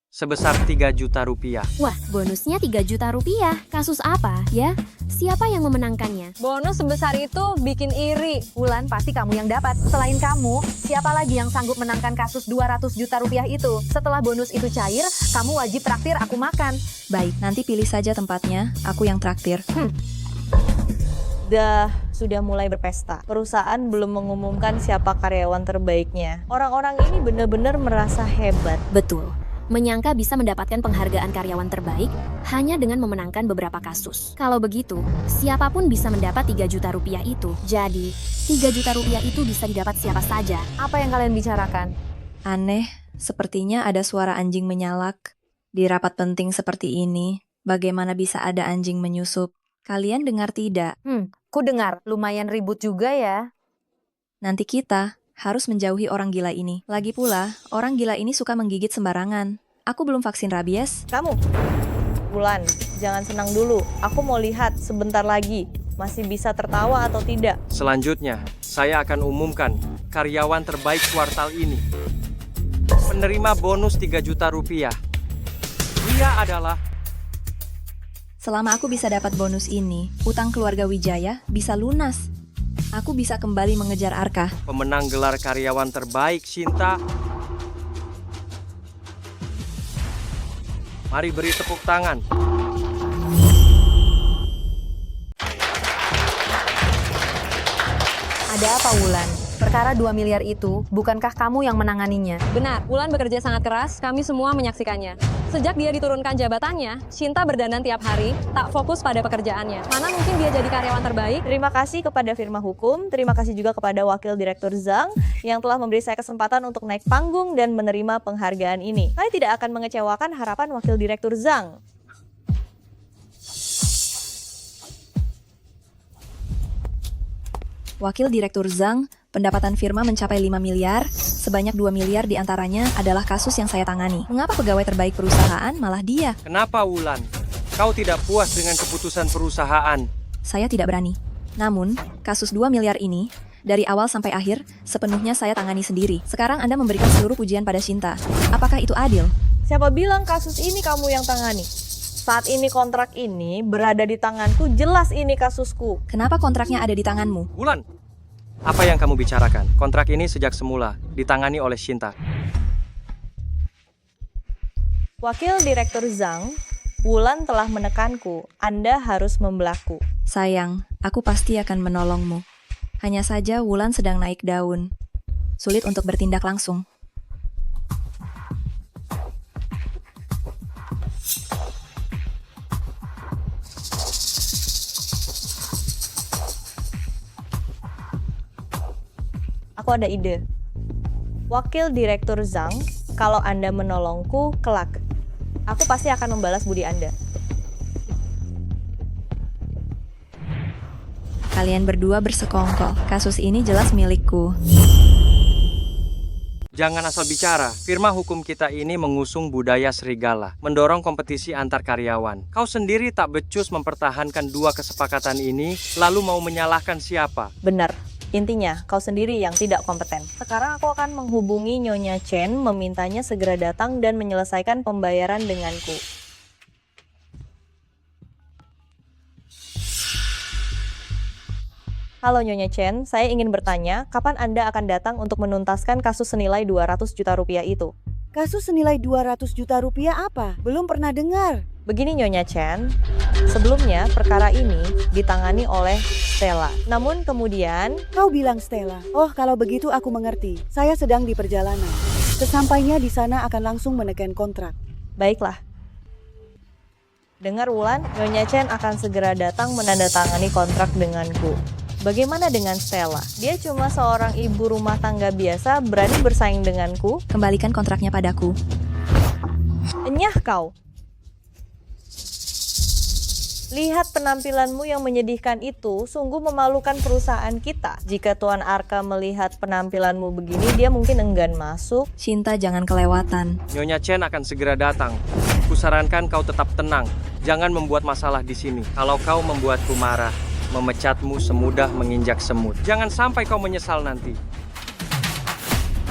sebesar 3 juta rupiah. Wah, bonusnya 3 juta rupiah. Kasus apa, ya? Siapa yang memenangkannya? Bonus sebesar itu bikin iri. Wulan, pasti kamu yang dapat. Selain kamu, siapa lagi yang sanggup menangkan kasus 200 juta rupiah itu? Setelah bonus itu cair, kamu wajib traktir aku makan. Baik, nanti pilih saja tempatnya, aku yang traktir. Sudah mulai berpesta. Perusahaan belum mengumumkan siapa karyawan terbaiknya. Orang-orang ini benar-benar merasa hebat. Betul. Menyangka bisa mendapatkan penghargaan karyawan terbaik hanya dengan memenangkan beberapa kasus. Kalau begitu, siapapun bisa mendapat 3 juta rupiah itu. Jadi, 3 juta rupiah itu bisa didapat siapa saja. Apa yang kalian bicarakan? Aneh, sepertinya ada suara anjing menyalak. Di rapat penting seperti ini, bagaimana bisa ada anjing menyusup? Kalian dengar tidak? Ku dengar. Lumayan ribut juga ya. Nanti kita harus menjauhi orang gila ini. Lagi pula, orang gila ini suka menggigit sembarangan. Aku belum vaksin rabies. Kamu, Wulan, jangan senang dulu. Aku mau lihat sebentar lagi masih bisa tertawa atau tidak. Selanjutnya, saya akan umumkan karyawan terbaik kuartal ini. Penerima bonus 3 juta rupiah. Dia adalah... Selama aku bisa dapat bonus ini, utang keluarga Wijaya bisa lunas. Aku bisa kembali mengejar Arka. Pemenang gelar karyawan terbaik, Shinta. Mari beri tepuk tangan. Ada apa, Wulan? Perkara 2 miliar itu, bukankah kamu yang menanganinya? Benar, Wulan bekerja sangat keras, kami semua menyaksikannya. Sejak dia diturunkan jabatannya, Shinta berdandan tiap hari, tak fokus pada pekerjaannya. Mana mungkin dia jadi karyawan terbaik? Terima kasih kepada firma hukum, terima kasih juga kepada Wakil Direktur Zhang yang telah memberi saya kesempatan untuk naik panggung dan menerima penghargaan ini. Saya tidak akan mengecewakan harapan Wakil Direktur Zhang. Wakil Direktur Zhang, pendapatan firma mencapai 5 miliar, sebanyak 2 miliar diantaranya adalah kasus yang saya tangani. Mengapa pegawai terbaik perusahaan malah dia? Kenapa Wulan? Kau tidak puas dengan keputusan perusahaan? Saya tidak berani. Namun, kasus 2 miliar ini, dari awal sampai akhir, sepenuhnya saya tangani sendiri. Sekarang Anda memberikan seluruh pujian pada Shinta. Apakah itu adil? Siapa bilang kasus ini kamu yang tangani? Saat ini kontrak ini berada di tanganku, jelas ini kasusku. Kenapa kontraknya ada di tanganmu? Wulan, apa yang kamu bicarakan? Kontrak ini sejak semula ditangani oleh Shinta. Wakil Direktur Zhang, Wulan telah menekanku. Anda harus membelahku. Sayang, aku pasti akan menolongmu. Hanya saja Wulan sedang naik daun. Sulit untuk bertindak langsung. Aku ada ide. Wakil Direktur Zhang, kalau Anda menolongku, kelak. Aku pasti akan membalas budi Anda. Kalian berdua bersekongkol. Kasus ini jelas milikku. Jangan asal bicara. Firma hukum kita ini mengusung budaya serigala, mendorong kompetisi antar karyawan. Kau sendiri tak becus mempertahankan dua kesepakatan ini, lalu mau menyalahkan siapa? Benar. Intinya, kau sendiri yang tidak kompeten. Sekarang aku akan menghubungi Nyonya Chen, memintanya segera datang dan menyelesaikan pembayaran denganku. Halo Nyonya Chen, saya ingin bertanya, kapan Anda akan datang untuk menuntaskan kasus senilai 200 juta rupiah itu? Kasus senilai 200 juta rupiah apa? Belum pernah dengar. Begini Nyonya Chen, sebelumnya perkara ini ditangani oleh Stella. Namun kemudian... Kau bilang Stella. Oh, kalau begitu aku mengerti. Saya sedang di perjalanan. Sesampainya di sana akan langsung menekan kontrak. Baiklah. Dengar Wulan, Nyonya Chen akan segera datang menandatangani kontrak denganku. Bagaimana dengan Stella? Dia cuma seorang ibu rumah tangga biasa, berani bersaing denganku. Kembalikan kontraknya padaku. Enyah kau. Lihat penampilanmu yang menyedihkan itu, sungguh memalukan perusahaan kita. Jika Tuan Arka melihat penampilanmu begini, dia mungkin enggan masuk. Shinta, jangan kelewatan. Nyonya Chen akan segera datang. Kusarankan kau tetap tenang. Jangan membuat masalah di sini. Kalau kau membuatku marah, memecatmu semudah menginjak semut. Jangan sampai kau menyesal nanti.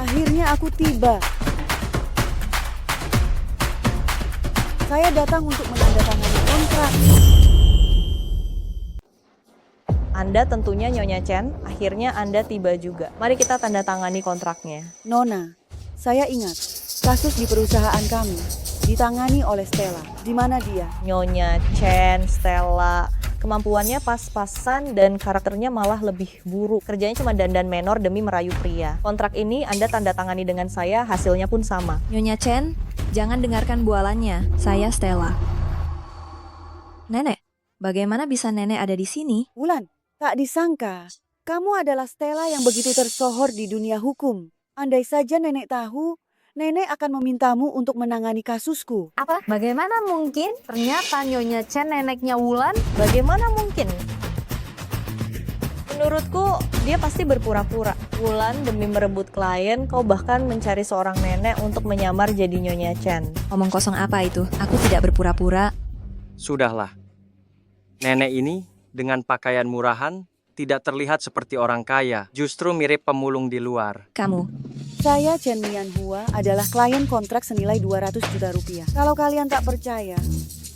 Akhirnya aku tiba. Saya datang untuk menandatangani kontrak. Anda tentunya Nyonya Chen, akhirnya Anda tiba juga. Mari kita tanda tangani kontraknya. Nona, saya ingat, kasus di perusahaan kami ditangani oleh Stella. Di mana dia? Nyonya Chen, Stella, kemampuannya pas-pasan dan karakternya malah lebih buruk. Kerjanya cuma dandan menor demi merayu pria. Kontrak ini Anda tanda tangani dengan saya, hasilnya pun sama. Nyonya Chen, jangan dengarkan bualannya. Saya Stella. Nenek, bagaimana bisa nenek ada di sini? Wulan, tak disangka, kamu adalah Stella yang begitu tersohor di dunia hukum. Andai saja nenek tahu, nenek akan memintamu untuk menangani kasusku. Apa? Bagaimana mungkin? Ternyata Nyonya Chen neneknya Wulan. Bagaimana mungkin? Menurutku, dia pasti berpura-pura. Wulan demi merebut klien, kau bahkan mencari seorang nenek untuk menyamar jadi Nyonya Chen. Omong kosong apa itu? Aku tidak berpura-pura. Sudahlah. Nenek ini dengan pakaian murahan tidak terlihat seperti orang kaya, justru mirip pemulung di luar. Kamu. Saya Chen Mianhua adalah klien kontrak senilai 200 juta rupiah. Kalau kalian tak percaya,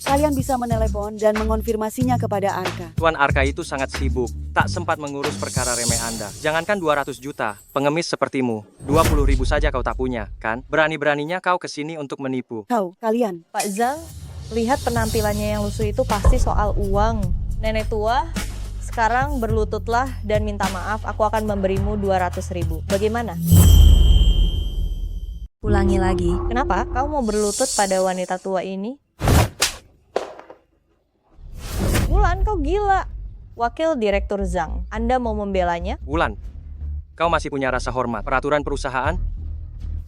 kalian bisa menelepon dan mengonfirmasinya kepada Arka. Tuan Arka itu sangat sibuk, tak sempat mengurus perkara remeh Anda. Jangankan 200 juta, pengemis sepertimu, 20.000 saja kau tak punya, kan? Berani-beraninya kau kesini untuk menipu. Kalian. Pak Zhang, lihat penampilannya yang lusuh itu pasti soal uang. Nenek tua, sekarang berlututlah dan minta maaf, aku akan memberimu 200.000. Bagaimana? Ulangi lagi. Kenapa kau mau berlutut pada wanita tua ini? Wulan, kau gila. Wakil Direktur Zhang, Anda mau membelanya? Wulan, kau masih punya rasa hormat. Peraturan perusahaan?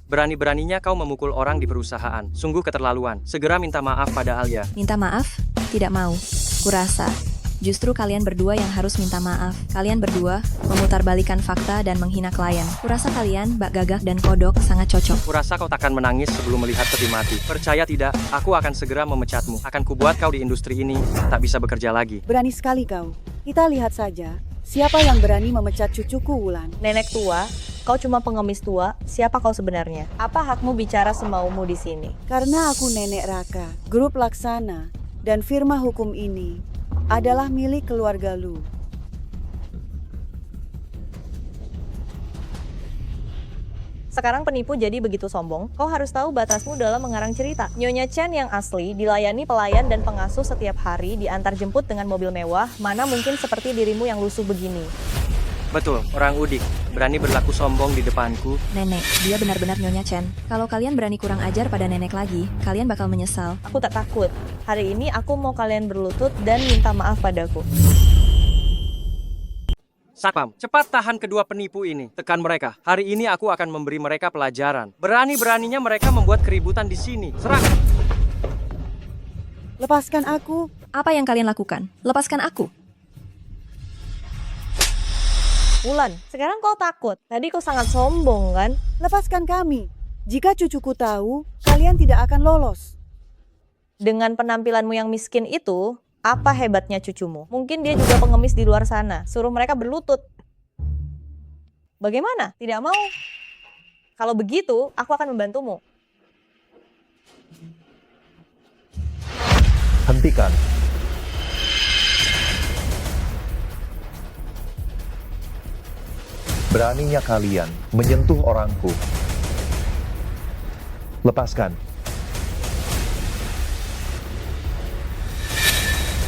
Berani-beraninya kau memukul orang di perusahaan. Sungguh keterlaluan. Segera minta maaf pada Alia. Minta maaf? Tidak mau. Kurasa justru kalian berdua yang harus minta maaf. Kalian berdua memutarbalikan fakta dan menghina klien. Kurasa kalian, Mbak Gagak dan Kodok, sangat cocok. Kurasa kau takkan menangis sebelum melihat peti mati. Percaya tidak, aku akan segera memecatmu. Akan kubuat kau di industri ini tak bisa bekerja lagi. Berani sekali kau. Kita lihat saja, siapa yang berani memecat cucuku, Wulan. Nenek tua, kau cuma pengemis tua. Siapa kau sebenarnya? Apa hakmu bicara semaumu di sini? Karena aku Nenek Raka, grup laksana, dan firma hukum ini adalah milik keluarga Lu. Sekarang penipu jadi begitu sombong, kau harus tahu batasmu dalam mengarang cerita. Nyonya Chen yang asli dilayani pelayan dan pengasuh setiap hari, diantar jemput dengan mobil mewah, mana mungkin seperti dirimu yang lusuh begini. Betul, orang udik. Berani berlaku sombong di depanku. Nenek, dia benar-benar Nyonya Chen. Kalau kalian berani kurang ajar pada nenek lagi, kalian bakal menyesal. Aku tak takut. Hari ini aku mau kalian berlutut dan minta maaf padaku. Satpam, cepat tahan kedua penipu ini. Tekan mereka. Hari ini aku akan memberi mereka pelajaran. Berani-beraninya mereka membuat keributan di sini. Serang! Lepaskan aku. Apa yang kalian lakukan? Lepaskan aku. Wulan, sekarang kau takut. Tadi kau sangat sombong kan? Lepaskan kami. Jika cucuku tahu, kalian tidak akan lolos. Dengan penampilanmu yang miskin itu, apa hebatnya cucumu? Mungkin dia juga pengemis di luar sana. Suruh mereka berlutut. Bagaimana? Tidak mau? Kalau begitu, aku akan membantumu. Hentikan. Beraninya kalian menyentuh orangku. Lepaskan.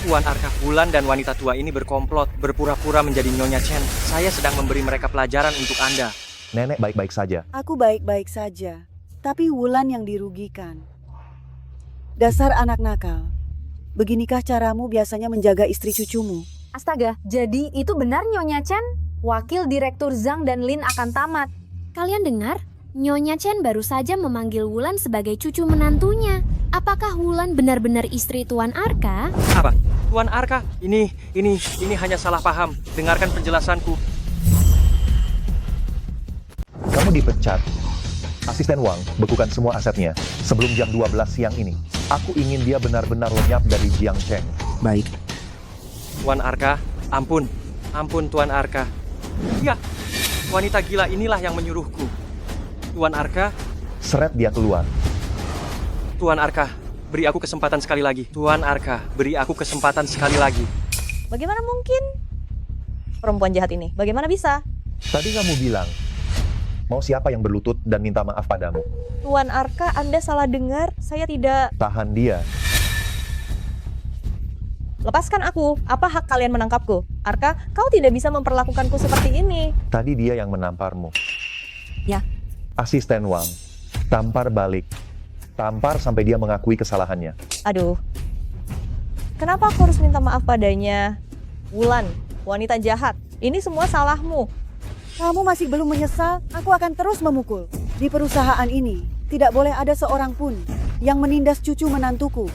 Tuan Arka, Wulan dan wanita tua ini berkomplot, berpura-pura menjadi Nyonya Chen. Saya sedang memberi mereka pelajaran untuk Anda. Nenek baik-baik saja. Aku baik-baik saja, tapi Wulan yang dirugikan. Dasar anak nakal. Beginikah caramu biasanya menjaga istri cucumu? Astaga, jadi itu benar Nyonya Chen? Wakil Direktur Zhang dan Lin akan tamat. Kalian dengar? Nyonya Chen baru saja memanggil Wulan sebagai cucu menantunya. Apakah Wulan benar-benar istri Tuan Arka? Apa? Tuan Arka? Ini hanya salah paham. Dengarkan penjelasanku. Kamu dipecat. Asisten Wang, bekukan semua asetnya sebelum jam 12 siang ini. Aku ingin dia benar-benar lenyap dari Jiang Cheng. Baik. Tuan Arka, ampun. Ampun Tuan Arka. Ya, wanita gila inilah yang menyuruhku. Tuan Arka. Seret dia keluar. Tuan Arka, beri aku kesempatan sekali lagi. Tuan Arka, beri aku kesempatan sekali lagi. Bagaimana mungkin? Perempuan jahat ini, bagaimana bisa? Tadi kamu bilang, mau siapa yang berlutut dan minta maaf padamu? Tuan Arka, Anda salah dengar. Saya tidak... Tahan dia. Lepaskan aku. Apa hak kalian menangkapku? Arka, kau tidak bisa memperlakukanku seperti ini. Tadi dia yang menamparmu. Ya. Asisten Wang, tampar balik. Tampar sampai dia mengakui kesalahannya. Aduh. Kenapa aku harus minta maaf padanya? Wulan, wanita jahat. Ini semua salahmu. Kamu masih belum menyesal? Aku akan terus memukul. Di perusahaan ini, tidak boleh ada seorang pun yang menindas cucu menantuku.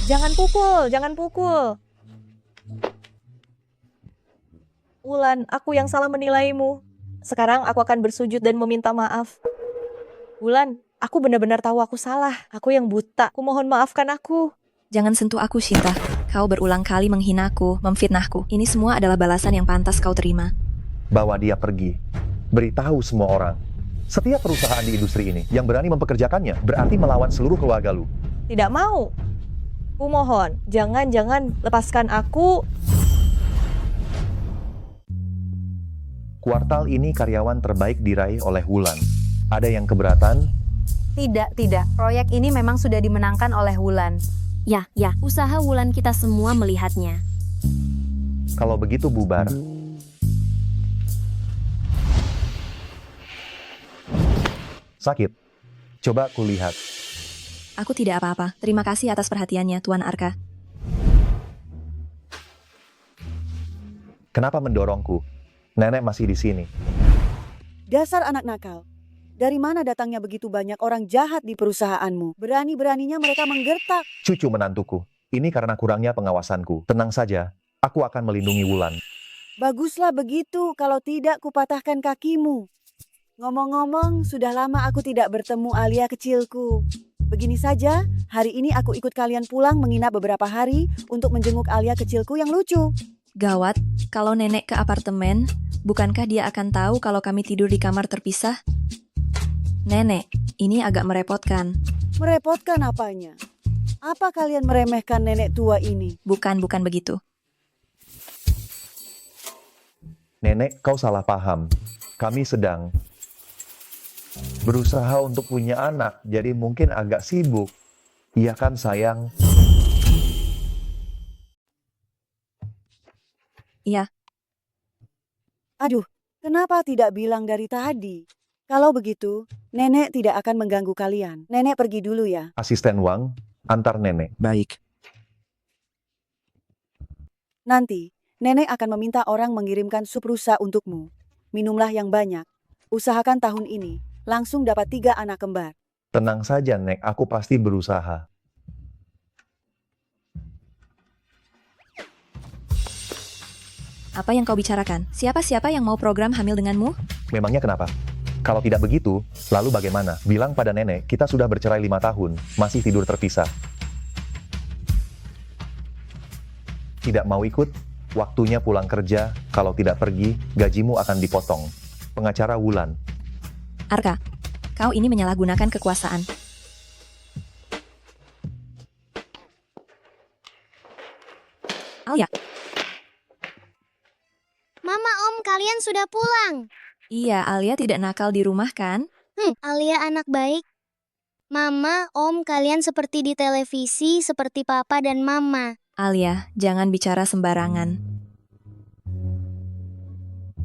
Jangan pukul, jangan pukul. Wulan, aku yang salah menilaimu. Sekarang aku akan bersujud dan meminta maaf. Wulan, aku benar-benar tahu aku salah. Aku yang buta. Aku mohon maafkan aku. Jangan sentuh aku, Shinta. Kau berulang kali menghinaku, memfitnahku. Ini semua adalah balasan yang pantas kau terima. Bawa dia pergi. Beritahu semua orang. Setiap perusahaan di industri ini yang berani mempekerjakannya berarti melawan seluruh keluarga lu. Tidak mau. Aku mohon, jangan lepaskan aku. Kuartal ini karyawan terbaik diraih oleh Wulan. Ada yang keberatan? Tidak. Proyek ini memang sudah dimenangkan oleh Wulan. Ya, usaha Wulan kita semua melihatnya. Kalau begitu bubar. Sakit. Coba kulihat. Aku tidak apa-apa. Terima kasih atas perhatiannya, Tuan Arka. Kenapa mendorongku? Nenek masih di sini. Dasar anak nakal. Dari mana datangnya begitu banyak orang jahat di perusahaanmu? Berani-beraninya mereka menggertak. Cucu menantuku. Ini karena kurangnya pengawasanku. Tenang saja, aku akan melindungi Wulan. Baguslah begitu, kalau tidak kupatahkan kakimu. Ngomong-ngomong, sudah lama aku tidak bertemu Alia kecilku. Begini saja, hari ini aku ikut kalian pulang menginap beberapa hari untuk menjenguk Alia kecilku yang lucu. Gawat, kalau nenek ke apartemen, bukankah dia akan tahu kalau kami tidur di kamar terpisah? Nenek, ini agak merepotkan. Merepotkan apanya? Apa kalian meremehkan nenek tua ini? Bukan begitu. Nenek, kau salah paham. Kami sedang berusaha untuk punya anak, jadi mungkin agak sibuk. Iya kan, sayang? Iya. Aduh, kenapa tidak bilang dari tadi? Kalau begitu, nenek tidak akan mengganggu kalian. Nenek pergi dulu ya. Asisten Wang, antar nenek. Baik. Nanti, nenek akan meminta orang mengirimkan sup rusa untukmu. Minumlah yang banyak. Usahakan tahun ini, langsung dapat 3 anak kembar. Tenang saja, Nek. Aku pasti berusaha. Apa yang kau bicarakan? Siapa-siapa yang mau program hamil denganmu? Memangnya kenapa? Kalau tidak begitu, lalu bagaimana? Bilang pada nenek, kita sudah bercerai 5 tahun, masih tidur terpisah. Tidak mau ikut? Waktunya pulang kerja, kalau tidak pergi, gajimu akan dipotong. Pengacara Wulan. Arka, kau ini menyalahgunakan kekuasaan. Alia. Mama, Om, kalian sudah pulang. Iya, Alia tidak nakal di rumah kan? Alia anak baik. Mama, Om, kalian seperti di televisi, seperti Papa dan Mama. Alia, jangan bicara sembarangan.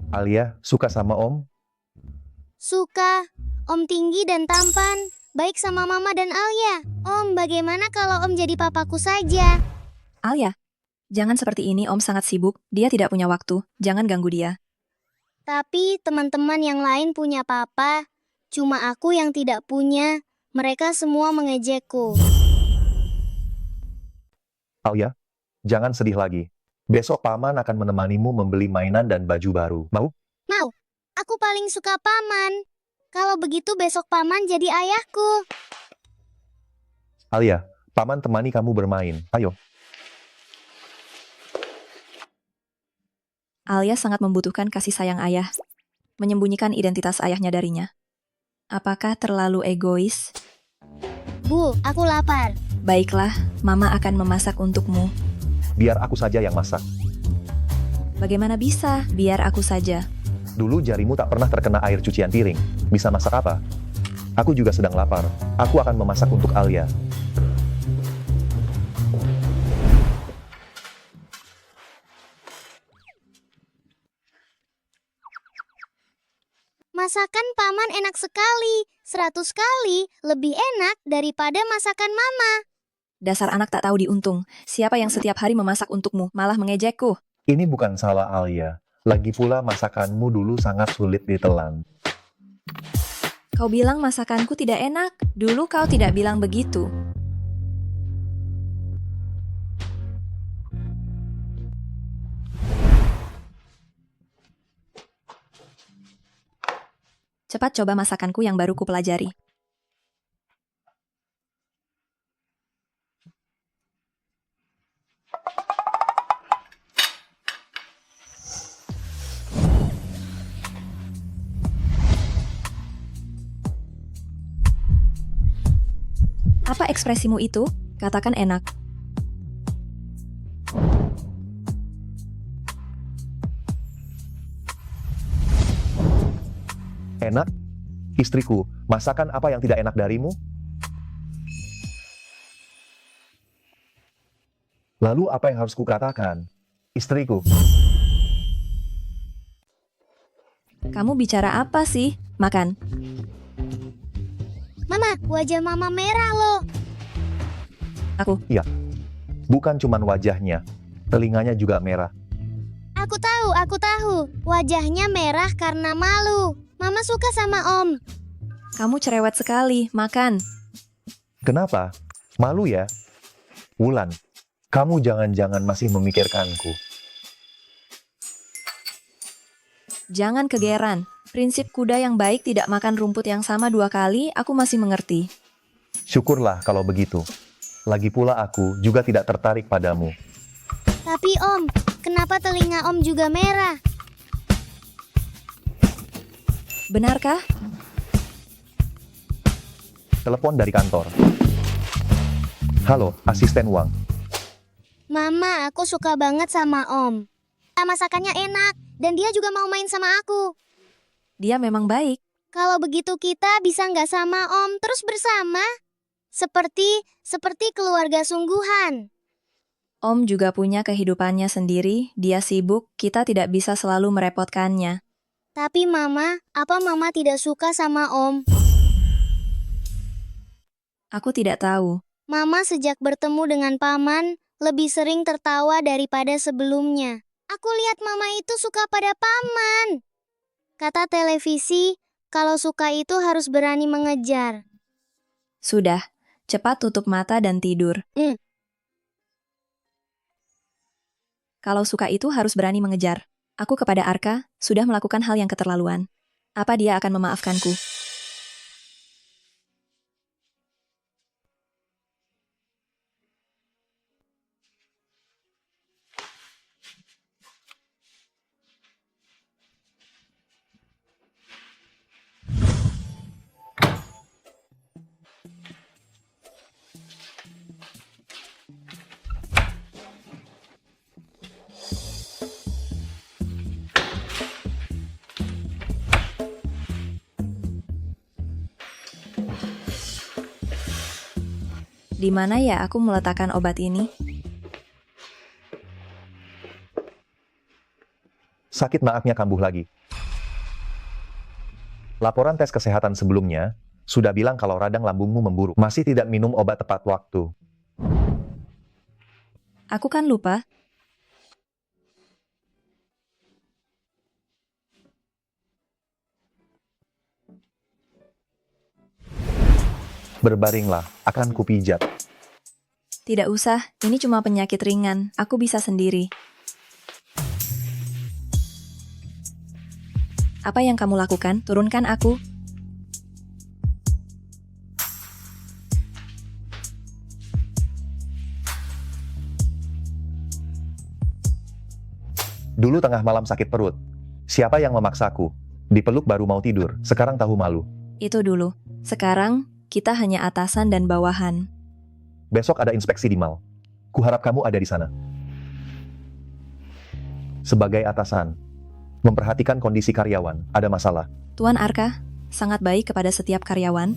Alia, suka sama Om? Suka. Om tinggi dan tampan. Baik sama Mama dan Alia. Om, bagaimana kalau Om jadi papaku saja? Alia, jangan seperti ini, Om sangat sibuk. Dia tidak punya waktu. Jangan ganggu dia. Tapi teman-teman yang lain punya papa. Cuma aku yang tidak punya. Mereka semua mengejekku. Alia, jangan sedih lagi. Besok Paman akan menemanimu membeli mainan dan baju baru. Mau? Mau. Aku paling suka Paman. Kalau begitu besok Paman jadi ayahku. Alia, Paman temani kamu bermain. Ayo. Alia sangat membutuhkan kasih sayang ayah. Menyembunyikan identitas ayahnya darinya. Apakah terlalu egois? Bu, aku lapar. Baiklah, Mama akan memasak untukmu. Biar aku saja yang masak. Bagaimana bisa? Biar aku saja. Dulu jarimu tak pernah terkena air cucian piring. Bisa masak apa? Aku juga sedang lapar. Aku akan memasak untuk Alia. Masakan Paman enak sekali. 100 kali lebih enak daripada masakan Mama. Dasar anak tak tahu diuntung. Siapa yang setiap hari memasak untukmu, malah mengejekku? Ini bukan salah Alia. Lagi pula masakanmu dulu sangat sulit ditelan. Kau bilang masakanku tidak enak. Dulu kau tidak bilang begitu. Cepat coba masakanku yang baru kupelajari. Apa ekspresimu itu? Katakan enak. Enak? Istriku, masakan apa yang tidak enak darimu? Lalu apa yang harus kukatakan? Istriku. Kamu bicara apa sih? Makan. Mama, wajah Mama merah loh. Iya. Bukan cuman wajahnya, telinganya juga merah. Aku tahu. Wajahnya merah karena malu. Mama suka sama Om. Kamu cerewet sekali, makan. Kenapa? Malu ya? Wulan, kamu jangan-jangan masih memikirkanku. Jangan kegeran. Prinsip kuda yang baik tidak makan rumput yang sama 2 kali, aku masih mengerti. Syukurlah kalau begitu. Lagi pula aku juga tidak tertarik padamu. Tapi Om, kenapa telinga Om juga merah? Benarkah? Telepon dari kantor. Halo, asisten Wang. Mama, aku suka banget sama Om. Masakannya enak, dan dia juga mau main sama aku. Dia memang baik. Kalau begitu kita bisa nggak sama Om terus bersama? Seperti keluarga sungguhan. Om juga punya kehidupannya sendiri, dia sibuk, kita tidak bisa selalu merepotkannya. Tapi Mama, apa Mama tidak suka sama Om? Aku tidak tahu. Mama sejak bertemu dengan Paman, lebih sering tertawa daripada sebelumnya. Aku lihat Mama itu suka pada Paman. Kata televisi, kalau suka itu harus berani mengejar. Sudah, cepat tutup mata dan tidur. Kalau suka itu harus berani mengejar. Aku kepada Arka, sudah melakukan hal yang keterlaluan. Apa dia akan memaafkanku? Di mana ya aku meletakkan obat ini? Sakit maafnya kambuh lagi. Laporan tes kesehatan sebelumnya sudah bilang kalau radang lambungmu memburuk. Masih tidak minum obat tepat waktu. Aku kan lupa. Berbaringlah, akan kupijat. Tidak usah, ini cuma penyakit ringan. Aku bisa sendiri. Apa yang kamu lakukan? Turunkan aku. Dulu tengah malam sakit perut. Siapa yang memaksaku? Dipeluk baru mau tidur, sekarang tahu malu. Itu dulu. Sekarang, kita hanya atasan dan bawahan. Besok ada inspeksi di mal. Kuharap kamu ada di sana. Sebagai atasan, memperhatikan kondisi karyawan, ada masalah. Tuan Arka, sangat baik kepada setiap karyawan.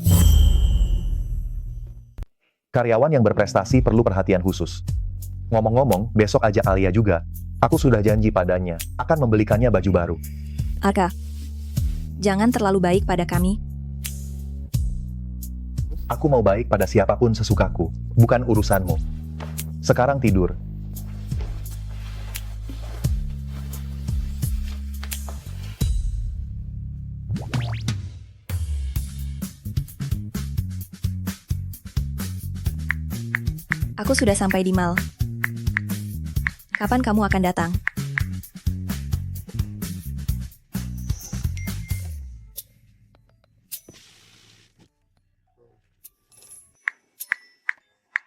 Karyawan yang berprestasi perlu perhatian khusus. Ngomong-ngomong, besok ajak Alia juga. Aku sudah janji padanya, akan membelikannya baju baru. Arka, jangan terlalu baik pada kami. Aku mau baik pada siapapun sesukaku, bukan urusanmu. Sekarang tidur. Aku sudah sampai di mal. Kapan kamu akan datang?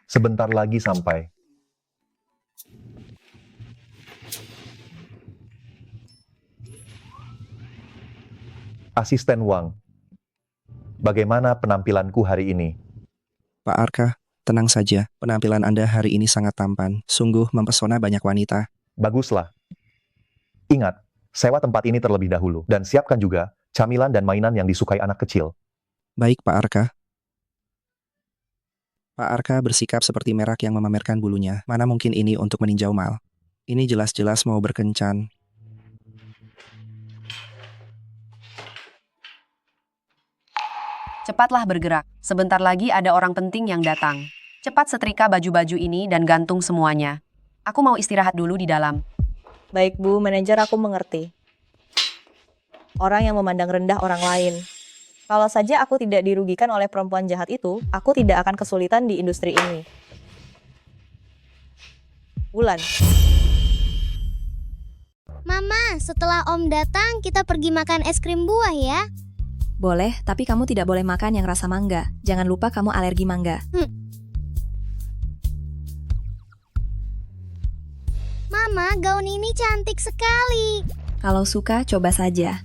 Sebentar lagi sampai. Asisten Wang, bagaimana penampilanku hari ini? Pak Arka, tenang saja. Penampilan Anda hari ini sangat tampan. Sungguh mempesona banyak wanita. Baguslah. Ingat, sewa tempat ini terlebih dahulu. Dan siapkan juga camilan dan mainan yang disukai anak kecil. Baik, Pak Arka. Pak Arka bersikap seperti merak yang memamerkan bulunya. Mana mungkin ini untuk meninjau mal? Ini jelas-jelas mau berkencan. Cepatlah bergerak. Sebentar lagi ada orang penting yang datang. Cepat setrika baju-baju ini dan gantung semuanya. Aku mau istirahat dulu di dalam. Baik Bu, manajer, aku mengerti. Orang yang memandang rendah orang lain. Kalau saja aku tidak dirugikan oleh perempuan jahat itu, aku tidak akan kesulitan di industri ini. Wulan. Mama, setelah Om datang, kita pergi makan es krim buah ya. Boleh, tapi kamu tidak boleh makan yang rasa mangga. Jangan lupa kamu alergi mangga. Mama, gaun ini cantik sekali. Kalau suka, coba saja.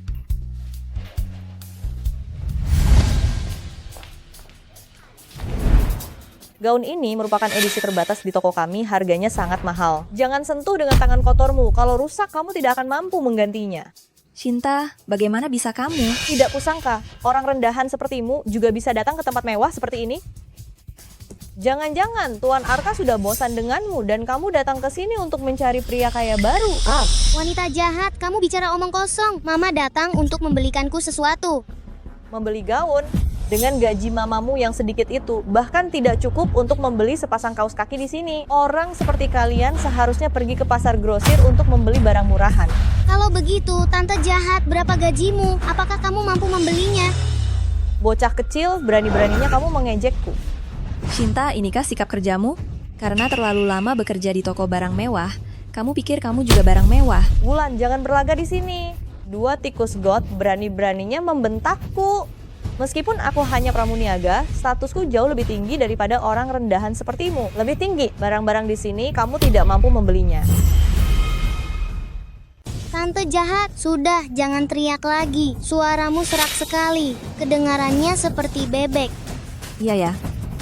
Gaun ini merupakan edisi terbatas di toko kami, harganya sangat mahal. Jangan sentuh dengan tangan kotormu, kalau rusak kamu tidak akan mampu menggantinya. Cinta, bagaimana bisa kamu? Tidak kusangka, orang rendahan sepertimu juga bisa datang ke tempat mewah seperti ini. Jangan-jangan Tuan Arka sudah bosan denganmu dan kamu datang ke sini untuk mencari pria kaya baru. Wanita jahat, kamu bicara omong kosong. Mama datang untuk membelikanku sesuatu. Membeli gaun? Dengan gaji mamamu yang sedikit itu, bahkan tidak cukup untuk membeli sepasang kaos kaki di sini. Orang seperti kalian seharusnya pergi ke pasar grosir untuk membeli barang murahan. Kalau begitu, tante jahat, berapa gajimu? Apakah kamu mampu membelinya? Bocah kecil, berani-beraninya kamu mengejekku. Cinta, inikah sikap kerjamu? Karena terlalu lama bekerja di toko barang mewah, kamu pikir kamu juga barang mewah. Wulan, jangan berlaga di sini. Dua tikus got berani-beraninya membentakku. Meskipun aku hanya pramuniaga, statusku jauh lebih tinggi daripada orang rendahan sepertimu. Lebih tinggi, barang-barang di sini kamu tidak mampu membelinya. Tante jahat, sudah jangan teriak lagi. Suaramu serak sekali. Kedengarannya seperti bebek. Iya ya,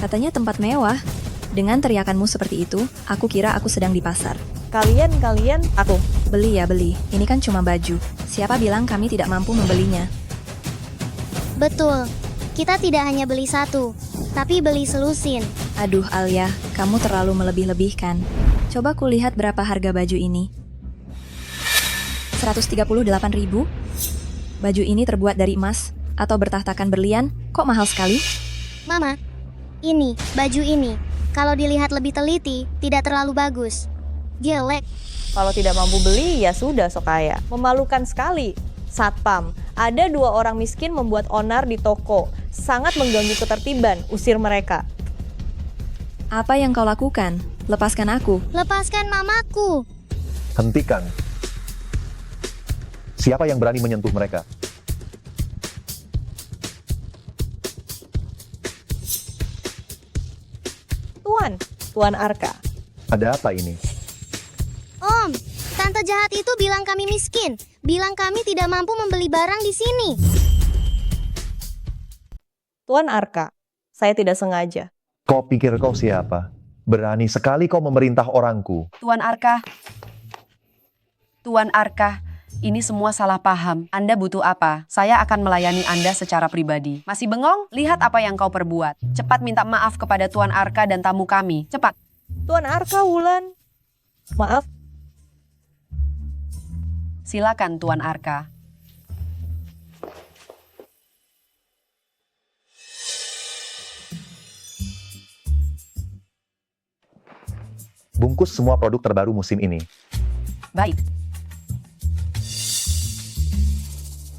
katanya tempat mewah. Dengan teriakanmu seperti itu, aku kira aku sedang di pasar. Kalian, aku. Beli ya beli, ini kan cuma baju. Siapa bilang kami tidak mampu membelinya? Betul, kita tidak hanya beli satu, tapi beli selusin. Aduh Alia, kamu terlalu melebih-lebihkan. Coba kulihat berapa harga baju ini. 138.000? Baju ini terbuat dari emas atau bertahtakan berlian, kok mahal sekali? Mama, ini, baju ini, kalau dilihat lebih teliti, tidak terlalu bagus. Jelek. Kalau tidak mampu beli, ya sudah Sokaya. Memalukan sekali. Satpam, ada dua orang miskin membuat onar di toko. Sangat mengganggu ketertiban, usir mereka. Apa yang kau lakukan? Lepaskan aku. Lepaskan mamaku. Hentikan. Siapa yang berani menyentuh mereka? Tuan Arka. Ada apa ini? Om, tante jahat itu bilang kami miskin. Bilang kami tidak mampu membeli barang di sini. Tuan Arka, saya tidak sengaja. Kau pikir kau siapa? Berani sekali kau memerintah orangku. Tuan Arka, ini semua salah paham. Anda butuh apa? Saya akan melayani Anda secara pribadi. Masih bengong? Lihat apa yang kau perbuat. Cepat minta maaf kepada Tuan Arka dan tamu kami. Cepat. Tuan Arka, Wulan. Maaf. Silakan Tuan Arka. Bungkus semua produk terbaru musim ini. Baik.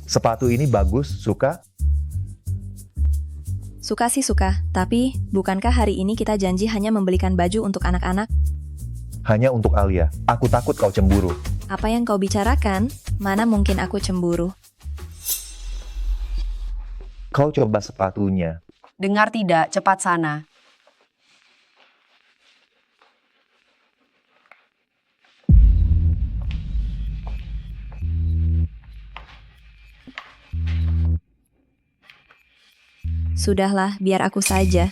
Sepatu ini bagus, suka? Suka sih suka, tapi bukankah hari ini kita janji hanya membelikan baju untuk anak-anak? Hanya untuk Alia. Aku takut kau cemburu. Apa yang kau bicarakan? Mana mungkin aku cemburu? Kau coba sepatunya. Dengar tidak, cepat sana. Sudahlah, biar aku saja.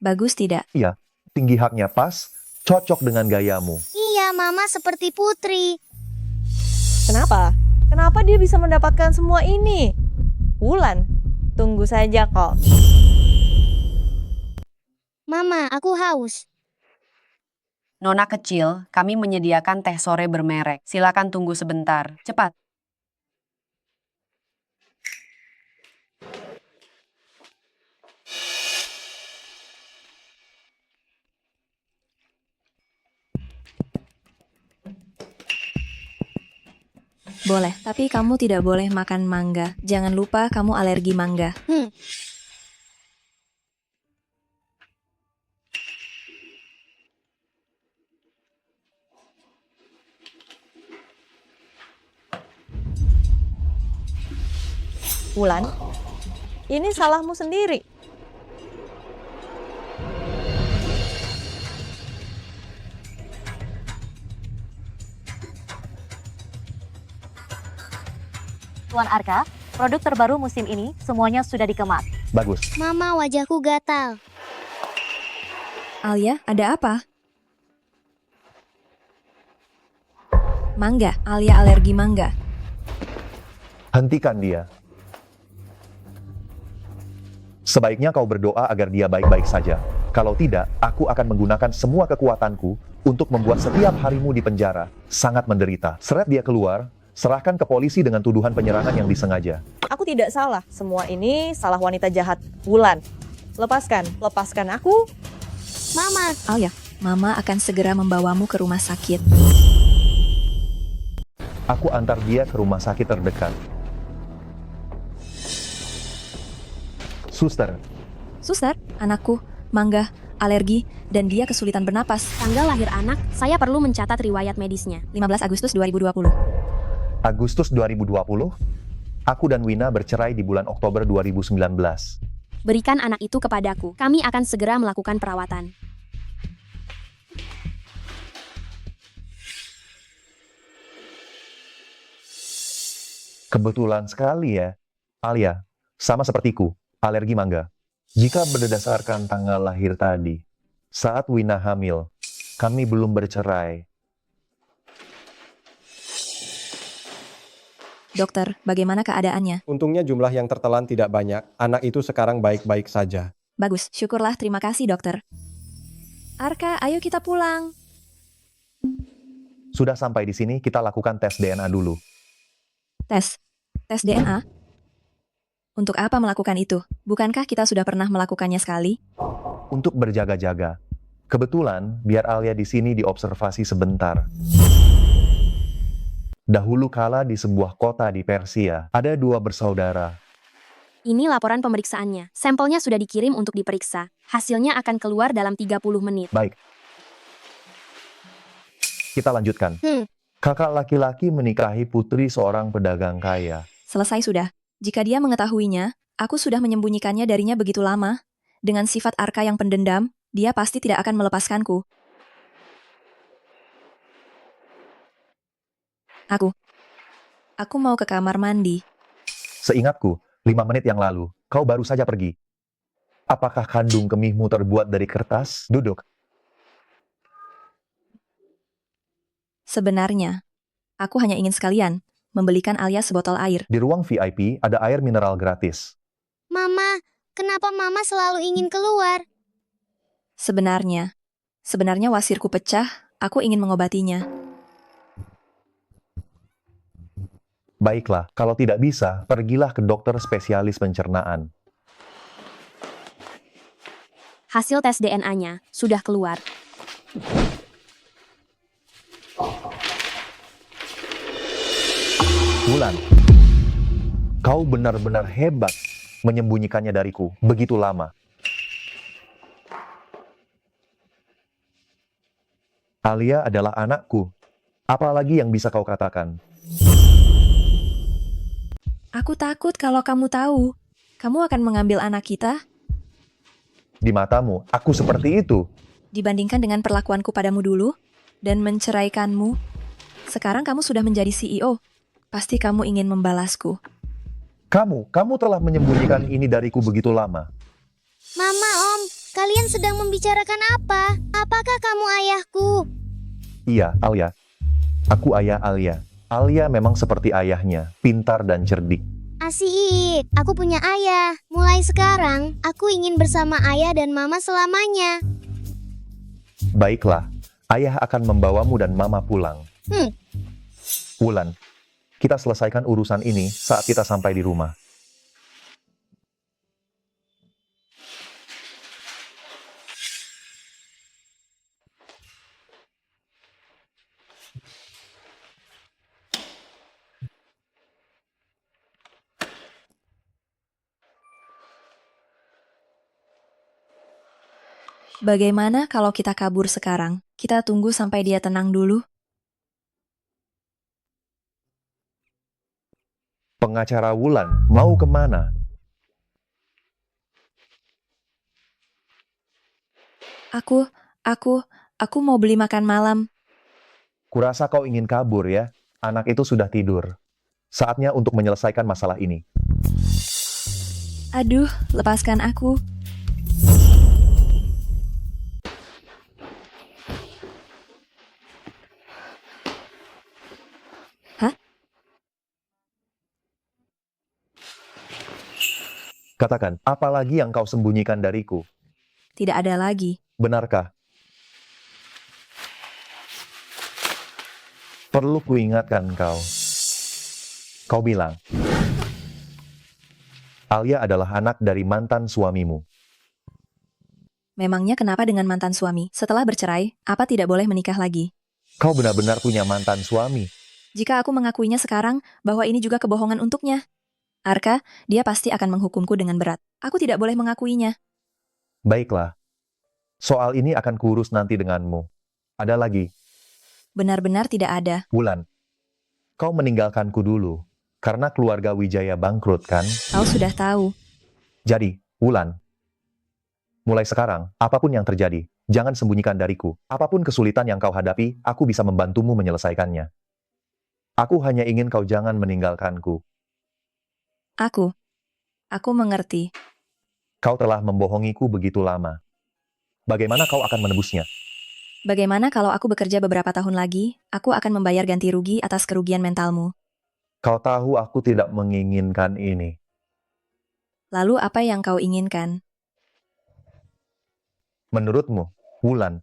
Bagus tidak? Iya, tinggi haknya pas, cocok dengan gayamu. Iya, Mama seperti putri. Kenapa? Kenapa dia bisa mendapatkan semua ini? Wulan, tunggu saja kok. Mama, aku haus. Nona kecil, kami menyediakan teh sore bermerek. Silakan tunggu sebentar. Cepat. Boleh, tapi kamu tidak boleh makan mangga. Jangan lupa kamu alergi mangga. Wulan, ini salahmu sendiri. Tuan Arka, produk terbaru musim ini semuanya sudah dikemas. Bagus. Mama, wajahku gatal. Alia, ada apa? Mangga, Alia alergi mangga. Hentikan dia. Sebaiknya kau berdoa agar dia baik-baik saja. Kalau tidak, aku akan menggunakan semua kekuatanku untuk membuat setiap harimu di penjara sangat menderita. Seret dia keluar, serahkan ke polisi dengan tuduhan penyerangan yang disengaja. Aku tidak salah. Semua ini salah wanita jahat, Wulan. Lepaskan aku. Mama. Alia, Mama akan segera membawamu ke rumah sakit. Aku antar dia ke rumah sakit terdekat. Suster, Anakku, mangga, alergi, dan dia kesulitan bernapas. Tanggal lahir anak, saya perlu mencatat riwayat medisnya. 15 Agustus 2020. Agustus 2020, aku dan Wina bercerai di bulan Oktober 2019. Berikan anak itu kepadaku. Kami akan segera melakukan perawatan. Kebetulan sekali ya, Alia, sama sepertiku, alergi mangga. Jika berdasarkan tanggal lahir tadi, saat Wina hamil, kami belum bercerai. Dokter, bagaimana keadaannya? Untungnya jumlah yang tertelan tidak banyak. Anak itu sekarang baik-baik saja. Bagus, syukurlah, terima kasih dokter. Arka, ayo kita pulang. Sudah sampai di sini, kita lakukan tes DNA dulu. Tes DNA? Untuk apa melakukan itu? Bukankah kita sudah pernah melakukannya sekali? Untuk berjaga-jaga. Kebetulan, biar Alia di sini diobservasi sebentar. Dahulu kala di sebuah kota di Persia, ada dua bersaudara. Ini laporan pemeriksaannya. Sampelnya sudah dikirim untuk diperiksa. Hasilnya akan keluar dalam 30 menit. Baik. Kita lanjutkan. Kakak laki-laki menikahi putri seorang pedagang kaya. Selesai sudah. Jika dia mengetahuinya, aku sudah menyembunyikannya darinya begitu lama. Dengan sifat Arka yang pendendam, dia pasti tidak akan melepaskanku. Aku mau ke kamar mandi. Seingatku, 5 menit yang lalu, kau baru saja pergi. Apakah kandung kemihmu terbuat dari kertas? Duduk. Sebenarnya, aku hanya ingin sekalian membelikan Alia sebotol air. Di ruang VIP ada air mineral gratis. Mama, kenapa Mama selalu ingin keluar? Sebenarnya wasirku pecah, aku ingin mengobatinya. Baiklah, kalau tidak bisa, pergilah ke dokter spesialis pencernaan. Hasil tes DNA-nya sudah keluar. Wulan, kau benar-benar hebat menyembunyikannya dariku begitu lama. Alia adalah anakku. Apalagi yang bisa kau katakan? Aku takut kalau kamu tahu. Kamu akan mengambil anak kita? Di matamu, aku seperti itu. Dibandingkan dengan perlakuanku padamu dulu, dan menceraikanmu, sekarang kamu sudah menjadi CEO. Pasti kamu ingin membalasku. Kamu telah menyembunyikan ini dariku begitu lama. Mama, Om, kalian sedang membicarakan apa? Apakah kamu ayahku? Iya, Alia. Aku ayah Alia. Alia memang seperti ayahnya, pintar dan cerdik. Asik, aku punya ayah. Mulai sekarang, aku ingin bersama ayah dan mama selamanya. Baiklah, ayah akan membawamu dan mama pulang. Wulan, kita selesaikan urusan ini saat kita sampai di rumah. Bagaimana kalau kita kabur sekarang? Kita tunggu sampai dia tenang dulu. Pengacara Wulan, mau kemana? Aku mau beli makan malam. Kurasa kau ingin kabur ya? Anak itu sudah tidur. Saatnya untuk menyelesaikan masalah ini. Aduh, lepaskan aku. Hah? Katakan, apa lagi yang kau sembunyikan dariku? Tidak ada lagi. Benarkah? Perlu kuingatkan kau. Kau bilang, Alia adalah anak dari mantan suamimu. Memangnya kenapa dengan mantan suami? Setelah bercerai, apa tidak boleh menikah lagi? Kau benar-benar punya mantan suami. Jika aku mengakuinya sekarang, bahwa ini juga kebohongan untuknya. Arka, dia pasti akan menghukumku dengan berat. Aku tidak boleh mengakuinya. Baiklah. Soal ini akan kuurus nanti denganmu. Ada lagi. Benar-benar tidak ada. Wulan, kau meninggalkanku dulu. Karena keluarga Wijaya bangkrut, kan? Kau sudah tahu. Jadi, Wulan, mulai sekarang, apapun yang terjadi, jangan sembunyikan dariku. Apapun kesulitan yang kau hadapi, aku bisa membantumu menyelesaikannya. Aku hanya ingin kau jangan meninggalkanku. Aku mengerti. Kau telah membohongiku begitu lama. Bagaimana kau akan menebusnya? Bagaimana kalau aku bekerja beberapa tahun lagi, aku akan membayar ganti rugi atas kerugian mentalmu. Kau tahu aku tidak menginginkan ini. Lalu apa yang kau inginkan? Menurutmu, Wulan,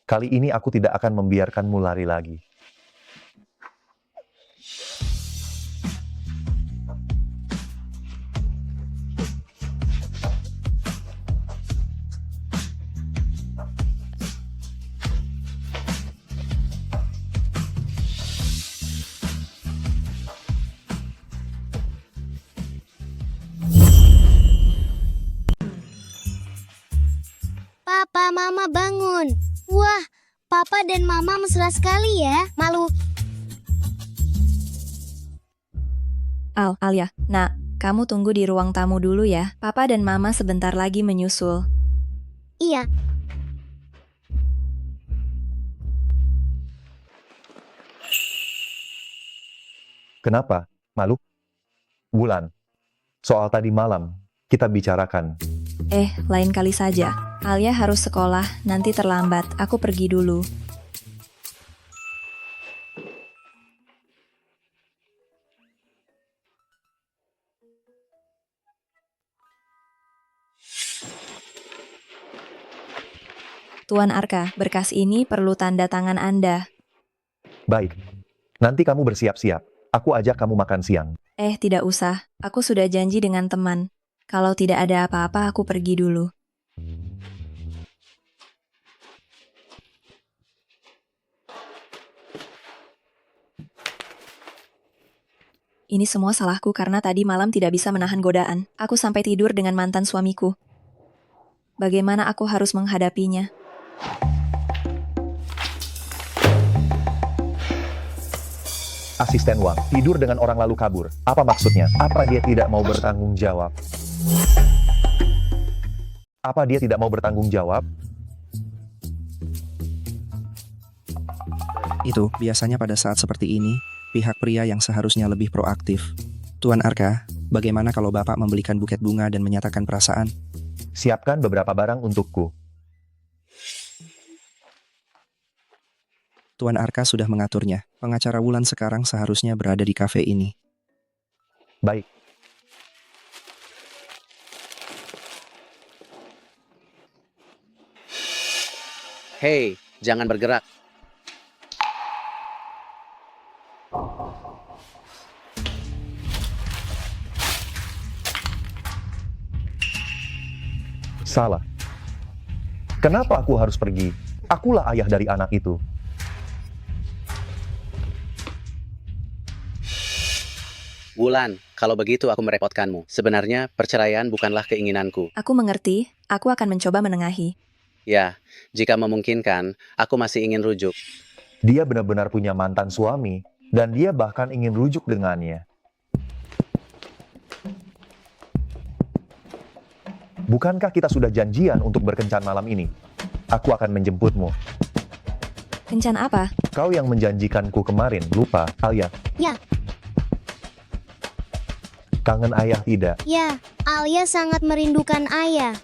kali ini aku tidak akan membiarkanmu lari lagi. Papa, Mama bangun. Wah, Papa dan Mama mesra sekali ya. Malu. Alia, nak, kamu tunggu di ruang tamu dulu ya. Papa dan Mama sebentar lagi menyusul. Iya. Kenapa? Malu? Wulan, soal tadi malam, kita bicarakan. Lain kali saja. Alia harus sekolah, nanti terlambat. Aku pergi dulu. Tuan Arka, berkas ini perlu tanda tangan Anda. Baik. Nanti kamu bersiap-siap. Aku ajak kamu makan siang. Tidak usah. Aku sudah janji dengan teman. Kalau tidak ada apa-apa, aku pergi dulu. Ini semua salahku karena tadi malam tidak bisa menahan godaan. Aku sampai tidur dengan mantan suamiku. Bagaimana aku harus menghadapinya? Asisten Wang, tidur dengan orang lalu kabur. Apa maksudnya? Apa dia tidak mau bertanggung jawab? Apa dia tidak mau bertanggung jawab? Itu, biasanya pada saat seperti ini, pihak pria yang seharusnya lebih proaktif. Tuan Arka, bagaimana kalau Bapak membelikan buket bunga dan menyatakan perasaan? Siapkan beberapa barang untukku. Tuan Arka sudah mengaturnya. Pengacara Wulan sekarang seharusnya berada di kafe ini. Baik. Hei, jangan bergerak. Salah. Kenapa aku harus pergi? Akulah ayah dari anak itu. Wulan, kalau begitu aku merepotkanmu. Sebenarnya perceraian bukanlah keinginanku. Aku mengerti, aku akan mencoba menengahi. Ya, jika memungkinkan, aku masih ingin rujuk. Dia benar-benar punya mantan suami, dan dia bahkan ingin rujuk dengannya. Bukankah kita sudah janjian untuk berkencan malam ini? Aku akan menjemputmu. Kencan apa? Kau yang menjanjikanku kemarin, lupa, Alia? Ya, Kangen ayah tidak? ya, Alia sangat merindukan ayah.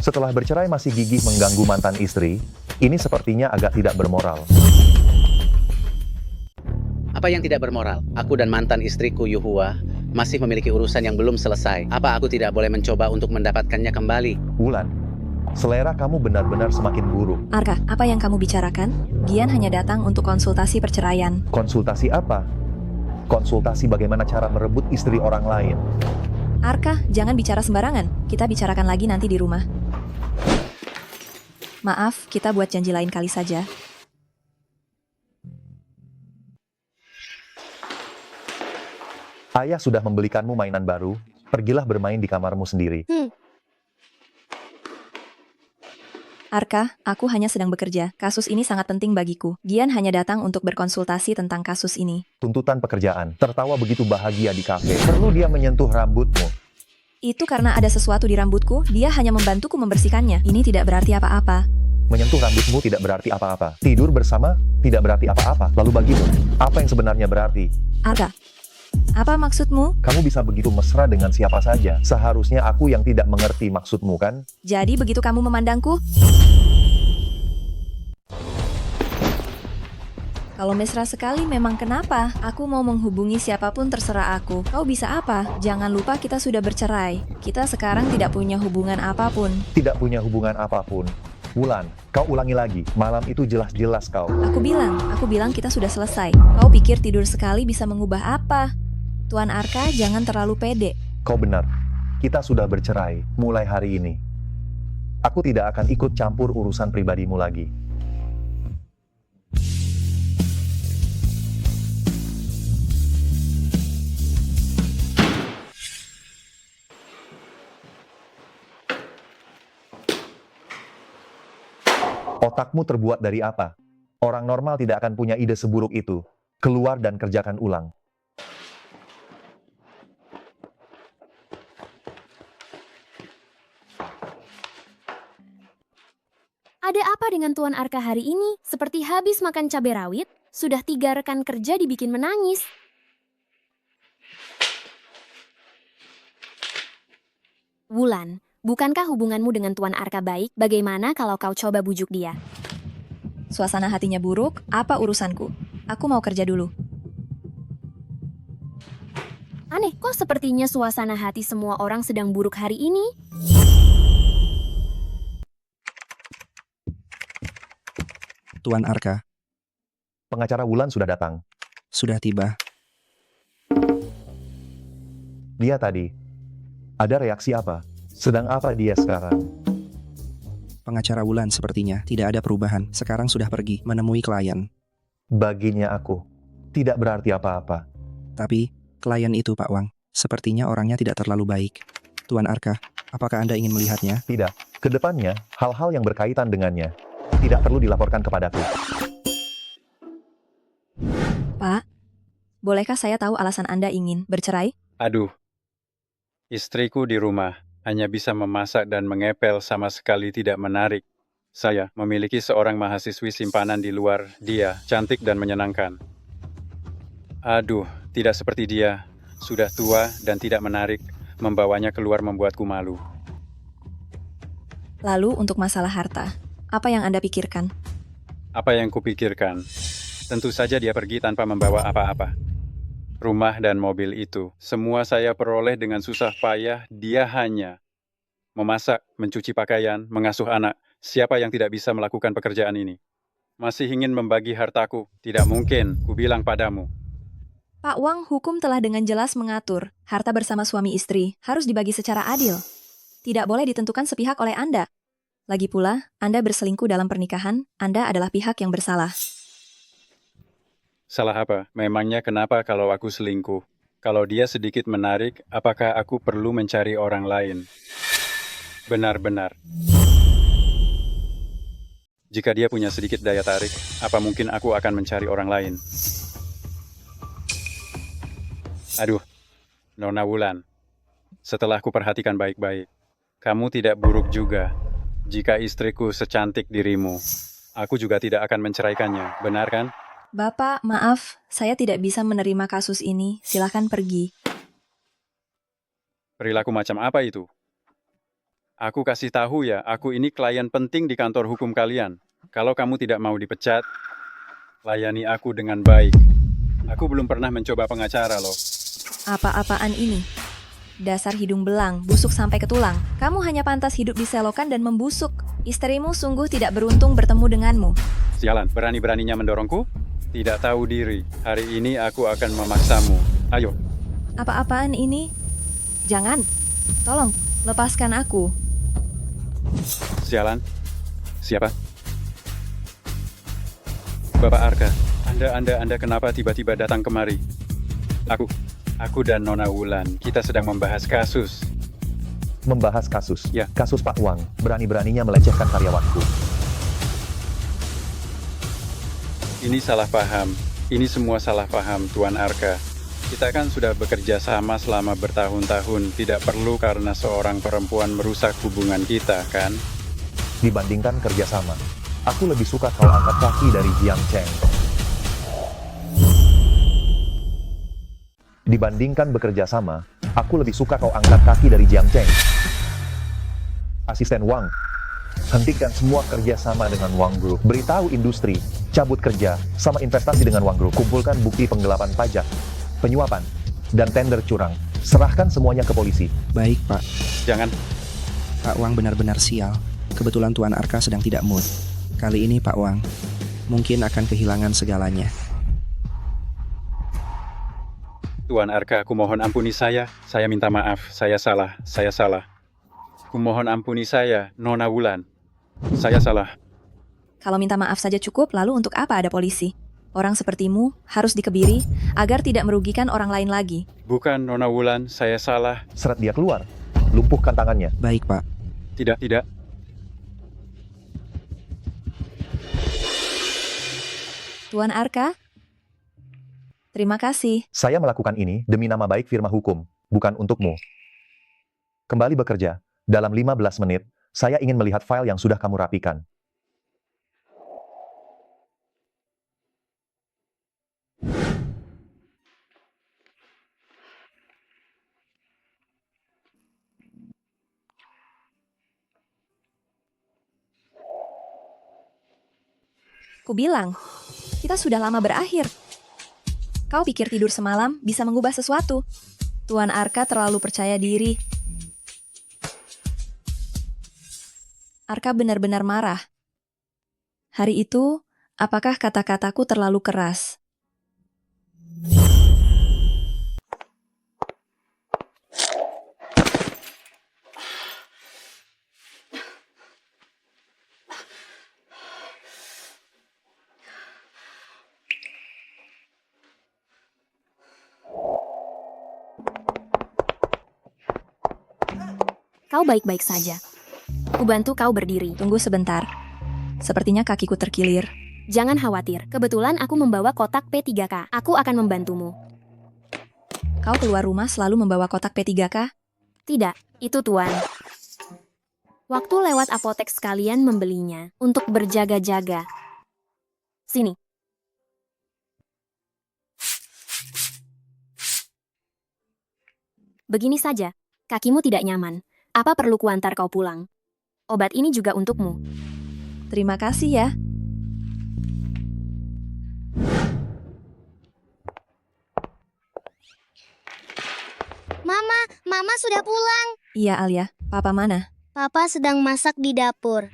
Setelah bercerai masih gigih mengganggu mantan istri, ini sepertinya agak tidak bermoral. Apa yang tidak bermoral? Aku dan mantan istriku Yuhua masih memiliki urusan yang belum selesai. Apa aku tidak boleh mencoba untuk mendapatkannya kembali? Wulan, selera kamu benar-benar semakin buruk. Arka, apa yang kamu bicarakan? Gian hanya datang untuk konsultasi perceraian. Konsultasi apa? Konsultasi bagaimana cara merebut istri orang lain. Arka, jangan bicara sembarangan. Kita bicarakan lagi nanti di rumah. Maaf, kita buat janji lain kali saja. Ayah sudah membelikanmu mainan baru, pergilah bermain di kamarmu sendiri. Arka, aku hanya sedang bekerja. Kasus ini sangat penting bagiku. Gian hanya datang untuk berkonsultasi tentang kasus ini. Tuntutan pekerjaan, tertawa begitu bahagia di kafe. Perlu dia menyentuh rambutmu. Itu karena ada sesuatu di rambutku, dia hanya membantuku membersihkannya. Ini tidak berarti apa-apa. Menyentuh rambutmu tidak berarti apa-apa. Tidur bersama tidak berarti apa-apa. Lalu bagimu, apa yang sebenarnya berarti? Arka, apa maksudmu? Kamu bisa begitu mesra dengan siapa saja. Seharusnya aku yang tidak mengerti maksudmu, kan? Jadi begitu kamu memandangku? Kalau mesra sekali memang kenapa? Aku mau menghubungi siapapun terserah aku. Kau bisa apa? Jangan lupa kita sudah bercerai. Kita sekarang tidak punya hubungan apapun. Tidak punya hubungan apapun. Wulan, kau ulangi lagi. Malam itu jelas-jelas kau. Aku bilang kita sudah selesai. Kau pikir tidur sekali bisa mengubah apa? Tuan Arka, jangan terlalu pede. Kau benar. Kita sudah bercerai mulai hari ini. Aku tidak akan ikut campur urusan pribadimu lagi. Otakmu terbuat dari apa? Orang normal tidak akan punya ide seburuk itu. Keluar dan kerjakan ulang. Ada apa dengan Tuan Arka hari ini? Seperti habis makan cabai rawit, sudah 3 rekan kerja dibikin menangis. Wulan, bukankah hubunganmu dengan Tuan Arka baik? Bagaimana kalau kau coba bujuk dia? Suasana hatinya buruk, apa urusanku? Aku mau kerja dulu. Aneh, kok sepertinya suasana hati semua orang sedang buruk hari ini? Tuan Arka, Pengacara Wulan sudah datang. sudah tiba. Dia tadi. Ada reaksi apa? Sedang apa dia sekarang? Pengacara Wulan sepertinya tidak ada perubahan. Sekarang sudah pergi menemui klien. Baginya aku. Tidak berarti apa-apa. Tapi, klien itu Pak Wang, sepertinya orangnya tidak terlalu baik. Tuan Arka, apakah Anda ingin melihatnya? Tidak. Kedepannya, hal-hal yang berkaitan dengannya tidak perlu dilaporkan kepadaku. Pak, bolehkah saya tahu alasan Anda ingin bercerai? Aduh, istriku di rumah hanya bisa memasak dan mengepel, sama sekali tidak menarik. Saya memiliki seorang mahasiswi simpanan di luar, dia cantik dan menyenangkan. Aduh, tidak seperti dia, sudah tua dan tidak menarik, membawanya keluar membuatku malu. Lalu untuk masalah harta, apa yang Anda pikirkan? Apa yang kupikirkan? Tentu saja dia pergi tanpa membawa apa-apa. Rumah dan mobil itu, semua saya peroleh dengan susah payah. Dia hanya memasak, mencuci pakaian, mengasuh anak. Siapa yang tidak bisa melakukan pekerjaan ini? Masih ingin membagi hartaku? Tidak mungkin, kubilang padamu. Pak Wang, hukum telah dengan jelas mengatur, harta bersama suami istri harus dibagi secara adil. Tidak boleh ditentukan sepihak oleh Anda. Lagi pula, Anda berselingkuh dalam pernikahan, Anda adalah pihak yang bersalah. Salah apa? Memangnya kenapa kalau aku selingkuh? Kalau dia sedikit menarik, apakah aku perlu mencari orang lain? Benar-benar. Jika dia punya sedikit daya tarik, apa mungkin aku akan mencari orang lain? Aduh, Nona Wulan. Setelah kuperhatikan baik-baik, kamu tidak buruk juga. Jika istriku secantik dirimu, aku juga tidak akan menceraikannya, benar kan? Bapak, maaf, saya tidak bisa menerima kasus ini. Silahkan pergi. Perilaku macam apa itu? Aku kasih tahu ya, aku ini klien penting di kantor hukum kalian. Kalau kamu tidak mau dipecat, layani aku dengan baik. Aku belum pernah mencoba pengacara loh. Apa-apaan ini? Dasar hidung belang, busuk sampai ke tulang. Kamu hanya pantas hidup di selokan dan membusuk. Istrimu sungguh tidak beruntung bertemu denganmu. Sialan, berani-beraninya mendorongku? Tidak tahu diri. Hari ini aku akan memaksamu. Ayo. Apa-apaan ini? Jangan. Tolong, lepaskan aku. Sialan. Siapa? Bapak Arka, Anda kenapa tiba-tiba datang kemari? Aku dan Nona Wulan, kita sedang membahas kasus. Membahas kasus? Ya. Kasus Pak Wang, berani-beraninya melecehkan karyawanku. Ini salah paham. Ini semua salah paham, Tuan Arka. Kita kan sudah bekerja sama selama bertahun-tahun. Tidak perlu karena seorang perempuan merusak hubungan kita, kan? Dibandingkan kerjasama, aku lebih suka kau angkat kaki dari Jiang Cheng. Dibandingkan bekerja sama, aku lebih suka kau angkat kaki dari Jiang Cheng. Asisten Wang, hentikan semua kerjasama dengan Wang Group. Beritahu industri, cabut kerja sama investasi dengan Wang Group. Kumpulkan bukti penggelapan pajak, penyuapan, dan tender curang. Serahkan semuanya ke polisi. Baik, Pak. Jangan. Pak Wang benar-benar sial. Kebetulan Tuan Arka sedang tidak mood. Kali ini Pak Wang mungkin akan kehilangan segalanya. Tuan Arka, aku mohon ampuni saya. Saya minta maaf. Saya salah. Kumohon ampuni saya, Nona Wulan. Saya salah. Kalau minta maaf saja cukup, lalu untuk apa ada polisi? Orang sepertimu harus dikebiri agar tidak merugikan orang lain lagi. Bukan, Nona Wulan, saya salah. Seret dia keluar. Lumpuhkan tangannya. Baik, Pak. Tidak. Tuan Arka, terima kasih. Saya melakukan ini demi nama baik firma hukum, bukan untukmu. Kembali bekerja. Dalam 15 menit, saya ingin melihat file yang sudah kamu rapikan. Kubilang, kita sudah lama berakhir. Kau pikir tidur semalam bisa mengubah sesuatu? Tuan Arka terlalu percaya diri. Arka benar-benar marah. Hari itu, apakah kata-kataku terlalu keras? Kau baik-baik saja. Kubantu kau berdiri. Tunggu sebentar. Sepertinya kakiku terkilir. Jangan khawatir, kebetulan aku membawa kotak P3K. Aku akan membantumu. Kau keluar rumah selalu membawa kotak P3K? Tidak, itu Tuan. Waktu lewat apotek sekalian membelinya untuk berjaga-jaga. Sini. Begini saja, kakimu tidak nyaman. Apa perlu kuantar kau pulang? Obat ini juga untukmu. Terima kasih ya. Mama sudah pulang. Iya Alia, Papa mana? Papa sedang masak di dapur.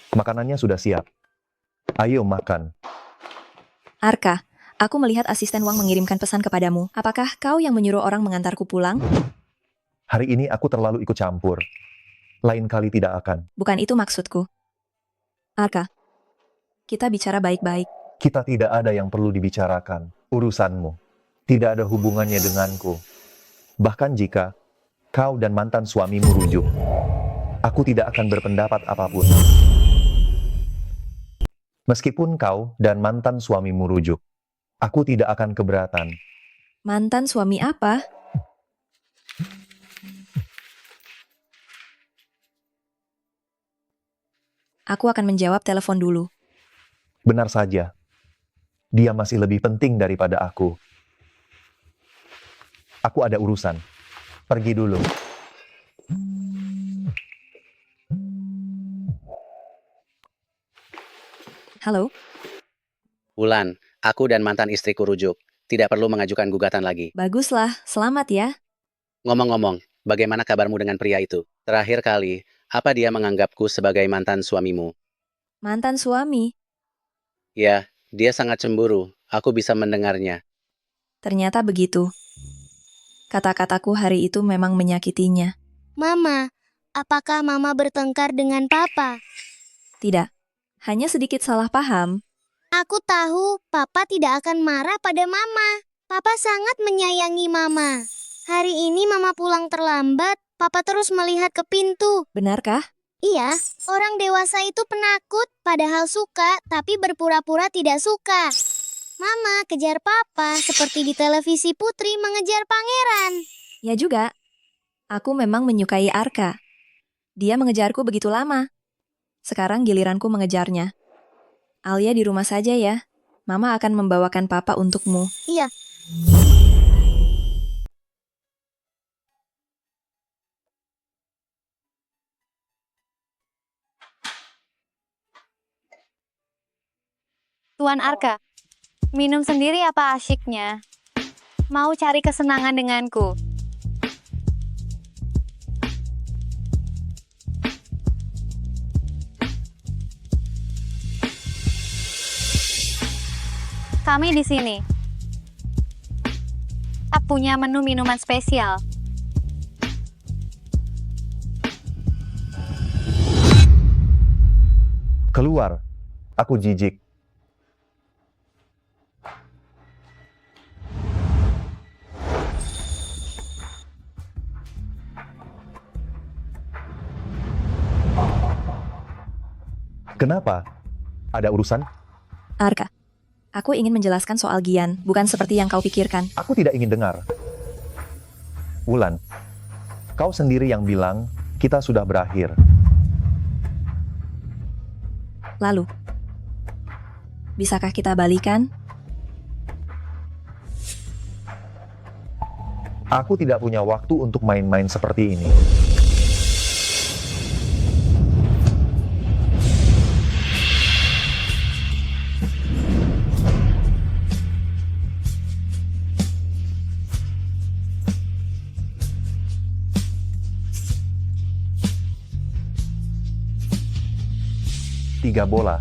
Makanannya sudah siap. Ayo makan. Arka, aku melihat asisten Wang mengirimkan pesan kepadamu. Apakah kau yang menyuruh orang mengantarku pulang? Hari ini aku terlalu ikut campur. Lain kali tidak akan. Bukan itu maksudku. Arka, Kita bicara baik-baik. Kita tidak ada yang perlu dibicarakan. Urusanmu tidak ada hubungannya denganku. Bahkan jika kau dan mantan suamimu rujuk, aku tidak akan berpendapat apapun. Meskipun kau dan mantan suamimu rujuk, aku tidak akan keberatan. Mantan suami apa? Aku akan menjawab telepon dulu. Benar saja. Dia masih lebih penting daripada aku. Aku ada urusan. Pergi dulu. Halo? Wulan, aku dan mantan istriku rujuk. Tidak perlu mengajukan gugatan lagi. Baguslah, selamat ya. Ngomong-ngomong, bagaimana kabarmu dengan pria itu? Terakhir kali, apa dia menganggapku sebagai mantan suamimu? Mantan suami. Ya, dia sangat cemburu. Aku bisa mendengarnya. Ternyata begitu. Kata-kataku hari itu memang menyakitinya. Mama, apakah Mama bertengkar dengan Papa? Tidak. Hanya sedikit salah paham. Aku tahu Papa tidak akan marah pada Mama. Papa sangat menyayangi Mama. Hari ini Mama pulang terlambat. Papa terus melihat ke pintu. Benarkah? Iya, orang dewasa itu penakut, padahal suka, tapi berpura-pura tidak suka. Mama kejar Papa seperti di televisi Putri mengejar pangeran. Ya juga. Aku memang menyukai Arka. Dia mengejarku begitu lama. Sekarang giliranku mengejarnya. Alia di rumah saja ya. Mama akan membawakan Papa untukmu. Iya. Tuan Arka, minum sendiri apa asyiknya? Mau cari kesenangan denganku? Kami di sini. Tak punya menu minuman spesial. Keluar. Aku jijik. Kenapa? Ada urusan? Arka, aku ingin menjelaskan soal Gian, bukan seperti yang kau pikirkan. Aku tidak ingin dengar. Wulan, kau sendiri yang bilang kita sudah berakhir. Lalu, bisakah kita balikan? Aku tidak punya waktu untuk main-main seperti ini. Tiga bola.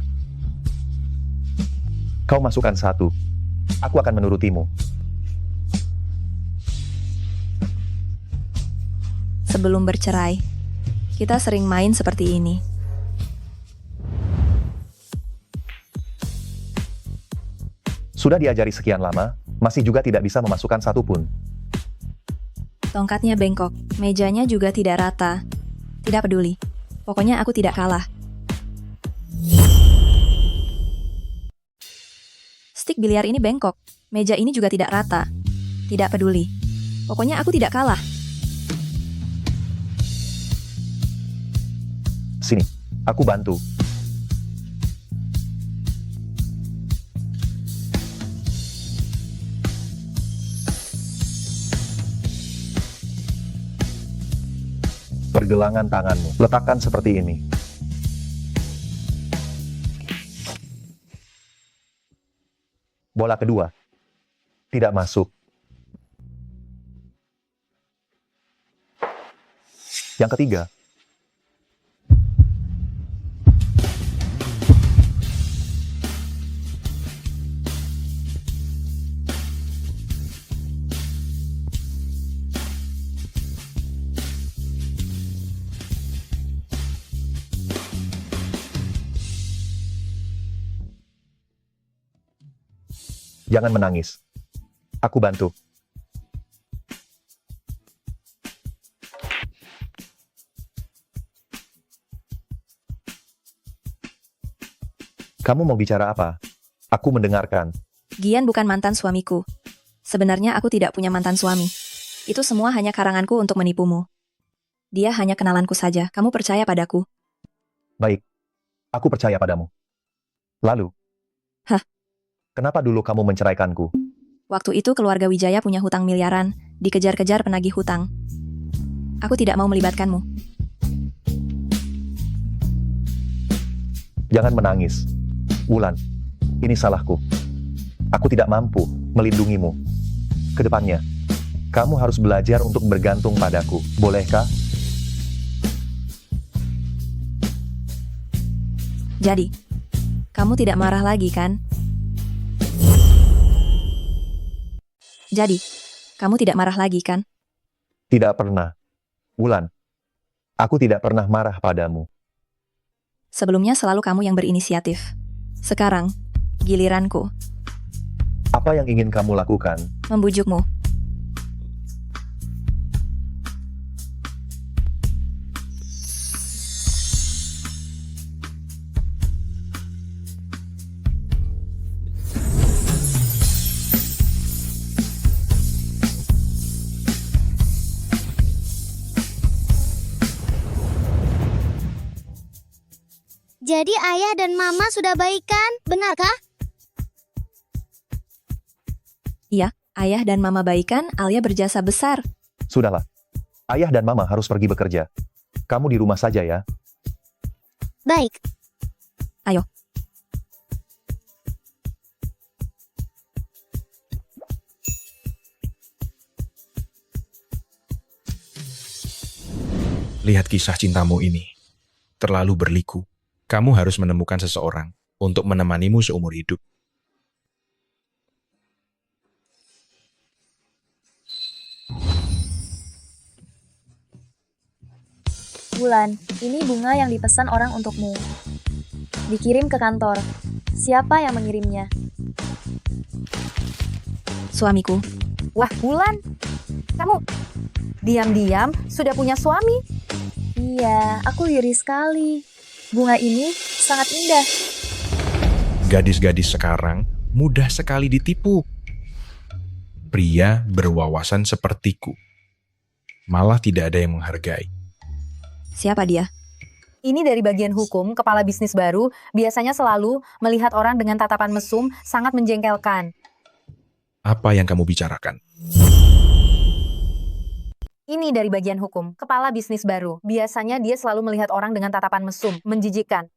Kau masukkan satu. Aku akan menurutimu. Sebelum bercerai, kita sering main seperti ini. Sudah diajari sekian lama, masih juga tidak bisa memasukkan satu pun. Tongkatnya bengkok, mejanya juga tidak rata. Tidak peduli. Pokoknya aku tidak kalah. Stik biliar ini bengkok, meja ini juga tidak rata. Tidak peduli. Pokoknya aku tidak kalah. Sini, aku bantu. Pergelangan tanganmu, letakkan seperti ini. Bola kedua. Tidak masuk. Yang ketiga. Jangan menangis. Aku bantu. Kamu mau bicara apa? Aku mendengarkan. Gian bukan mantan suamiku. Sebenarnya aku tidak punya mantan suami. Itu semua hanya karanganku untuk menipumu. Dia hanya kenalanku saja. Kamu percaya padaku? Baik. Aku percaya padamu. Lalu? Hah? Kenapa dulu kamu menceraikanku? Waktu itu keluarga Wijaya punya hutang miliaran, dikejar-kejar penagih hutang. Aku tidak mau melibatkanmu. Jangan menangis. Wulan, ini salahku. Aku tidak mampu melindungimu. Kedepannya, kamu harus belajar untuk bergantung padaku. Bolehkah? Jadi, kamu tidak marah lagi kan? Jadi, kamu tidak marah lagi kan? Tidak pernah. Wulan, aku tidak pernah marah padamu. Sebelumnya selalu kamu yang berinisiatif. Sekarang, giliranku. Apa yang ingin kamu lakukan? Membujukmu. Jadi ayah dan mama sudah baikan, benarkah? Iya, ayah dan mama baikan, Alia berjasa besar. Sudahlah. Ayah dan mama harus pergi bekerja. Kamu di rumah saja ya. Baik. Ayo. Lihat kisah cintamu ini. Terlalu berliku. Kamu harus menemukan seseorang untuk menemanimu seumur hidup. Wulan, ini bunga yang dipesan orang untukmu. Dikirim ke kantor. Siapa yang mengirimnya? Suamiku. Wah, Wulan, kamu diam-diam sudah punya suami? Iya, aku iri sekali. Bunga ini sangat indah. Gadis-gadis sekarang mudah sekali ditipu. Pria berwawasan sepertiku. Malah tidak ada yang menghargai. Siapa dia? Ini dari bagian hukum, kepala bisnis baru biasanya selalu melihat orang dengan tatapan mesum sangat menjengkelkan. Apa yang kamu bicarakan? Ini dari bagian hukum, kepala bisnis baru. Biasanya dia selalu melihat orang dengan tatapan mesum, menjijikkan.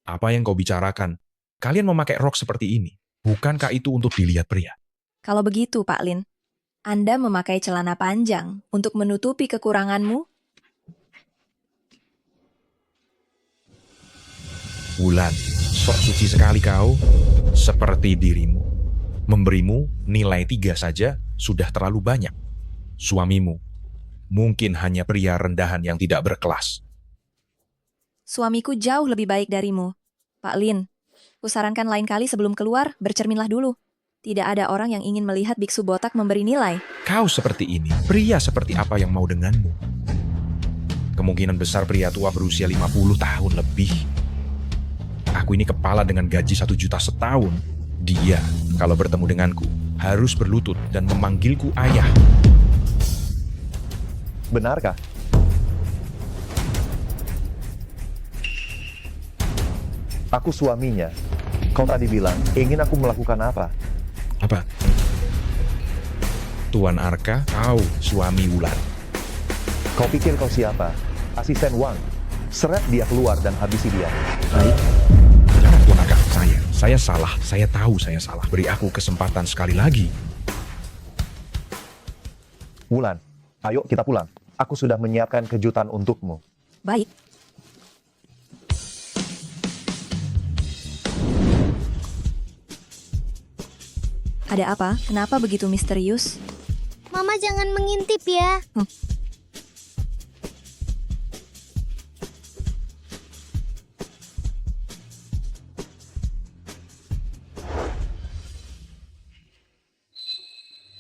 Apa yang kau bicarakan? Kalian memakai rok seperti ini. Bukankah itu untuk dilihat pria? Kalau begitu, Pak Lin, Anda memakai celana panjang untuk menutupi kekuranganmu? Wulan, sok suci sekali kau. Seperti dirimu. Memberimu nilai 3 saja sudah terlalu banyak. Suamimu mungkin hanya pria rendahan yang tidak berkelas. Suamiku jauh lebih baik darimu. Pak Lin, kusarankan lain kali sebelum keluar, bercerminlah dulu. Tidak ada orang yang ingin melihat biksu botak memberi nilai. Kau seperti ini, pria seperti apa yang mau denganmu? Kemungkinan besar pria tua berusia 50 tahun lebih. Aku ini kepala dengan gaji 1 juta setahun. Dia, kalau bertemu denganku, harus berlutut dan memanggilku ayah. Benarkah? Aku suaminya. Kau tadi bilang, ingin aku melakukan apa? Apa? Tuan Arka, kau suami Wulan. Kau pikir kau siapa? Asisten Wang. Seret dia keluar dan habisi dia. Baik. Jangan Tuan Arka, saya salah. Saya tahu saya salah. Beri aku kesempatan sekali lagi. Wulan, ayo kita pulang. Aku sudah menyiapkan kejutan untukmu. Baik. Ada apa? Kenapa begitu misterius? Mama jangan mengintip ya.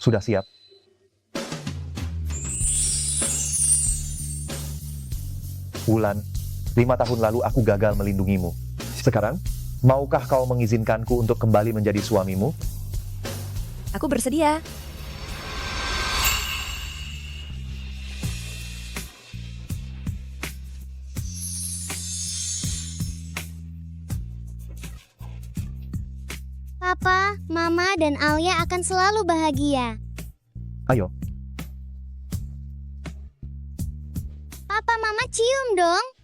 Sudah siap? Wulan, 5 tahun lalu aku gagal melindungimu. Sekarang, maukah kau mengizinkanku untuk kembali menjadi suamimu? Aku bersedia. Papa, Mama, dan Alia akan selalu bahagia. Ayo, Papa, Mama cium dong.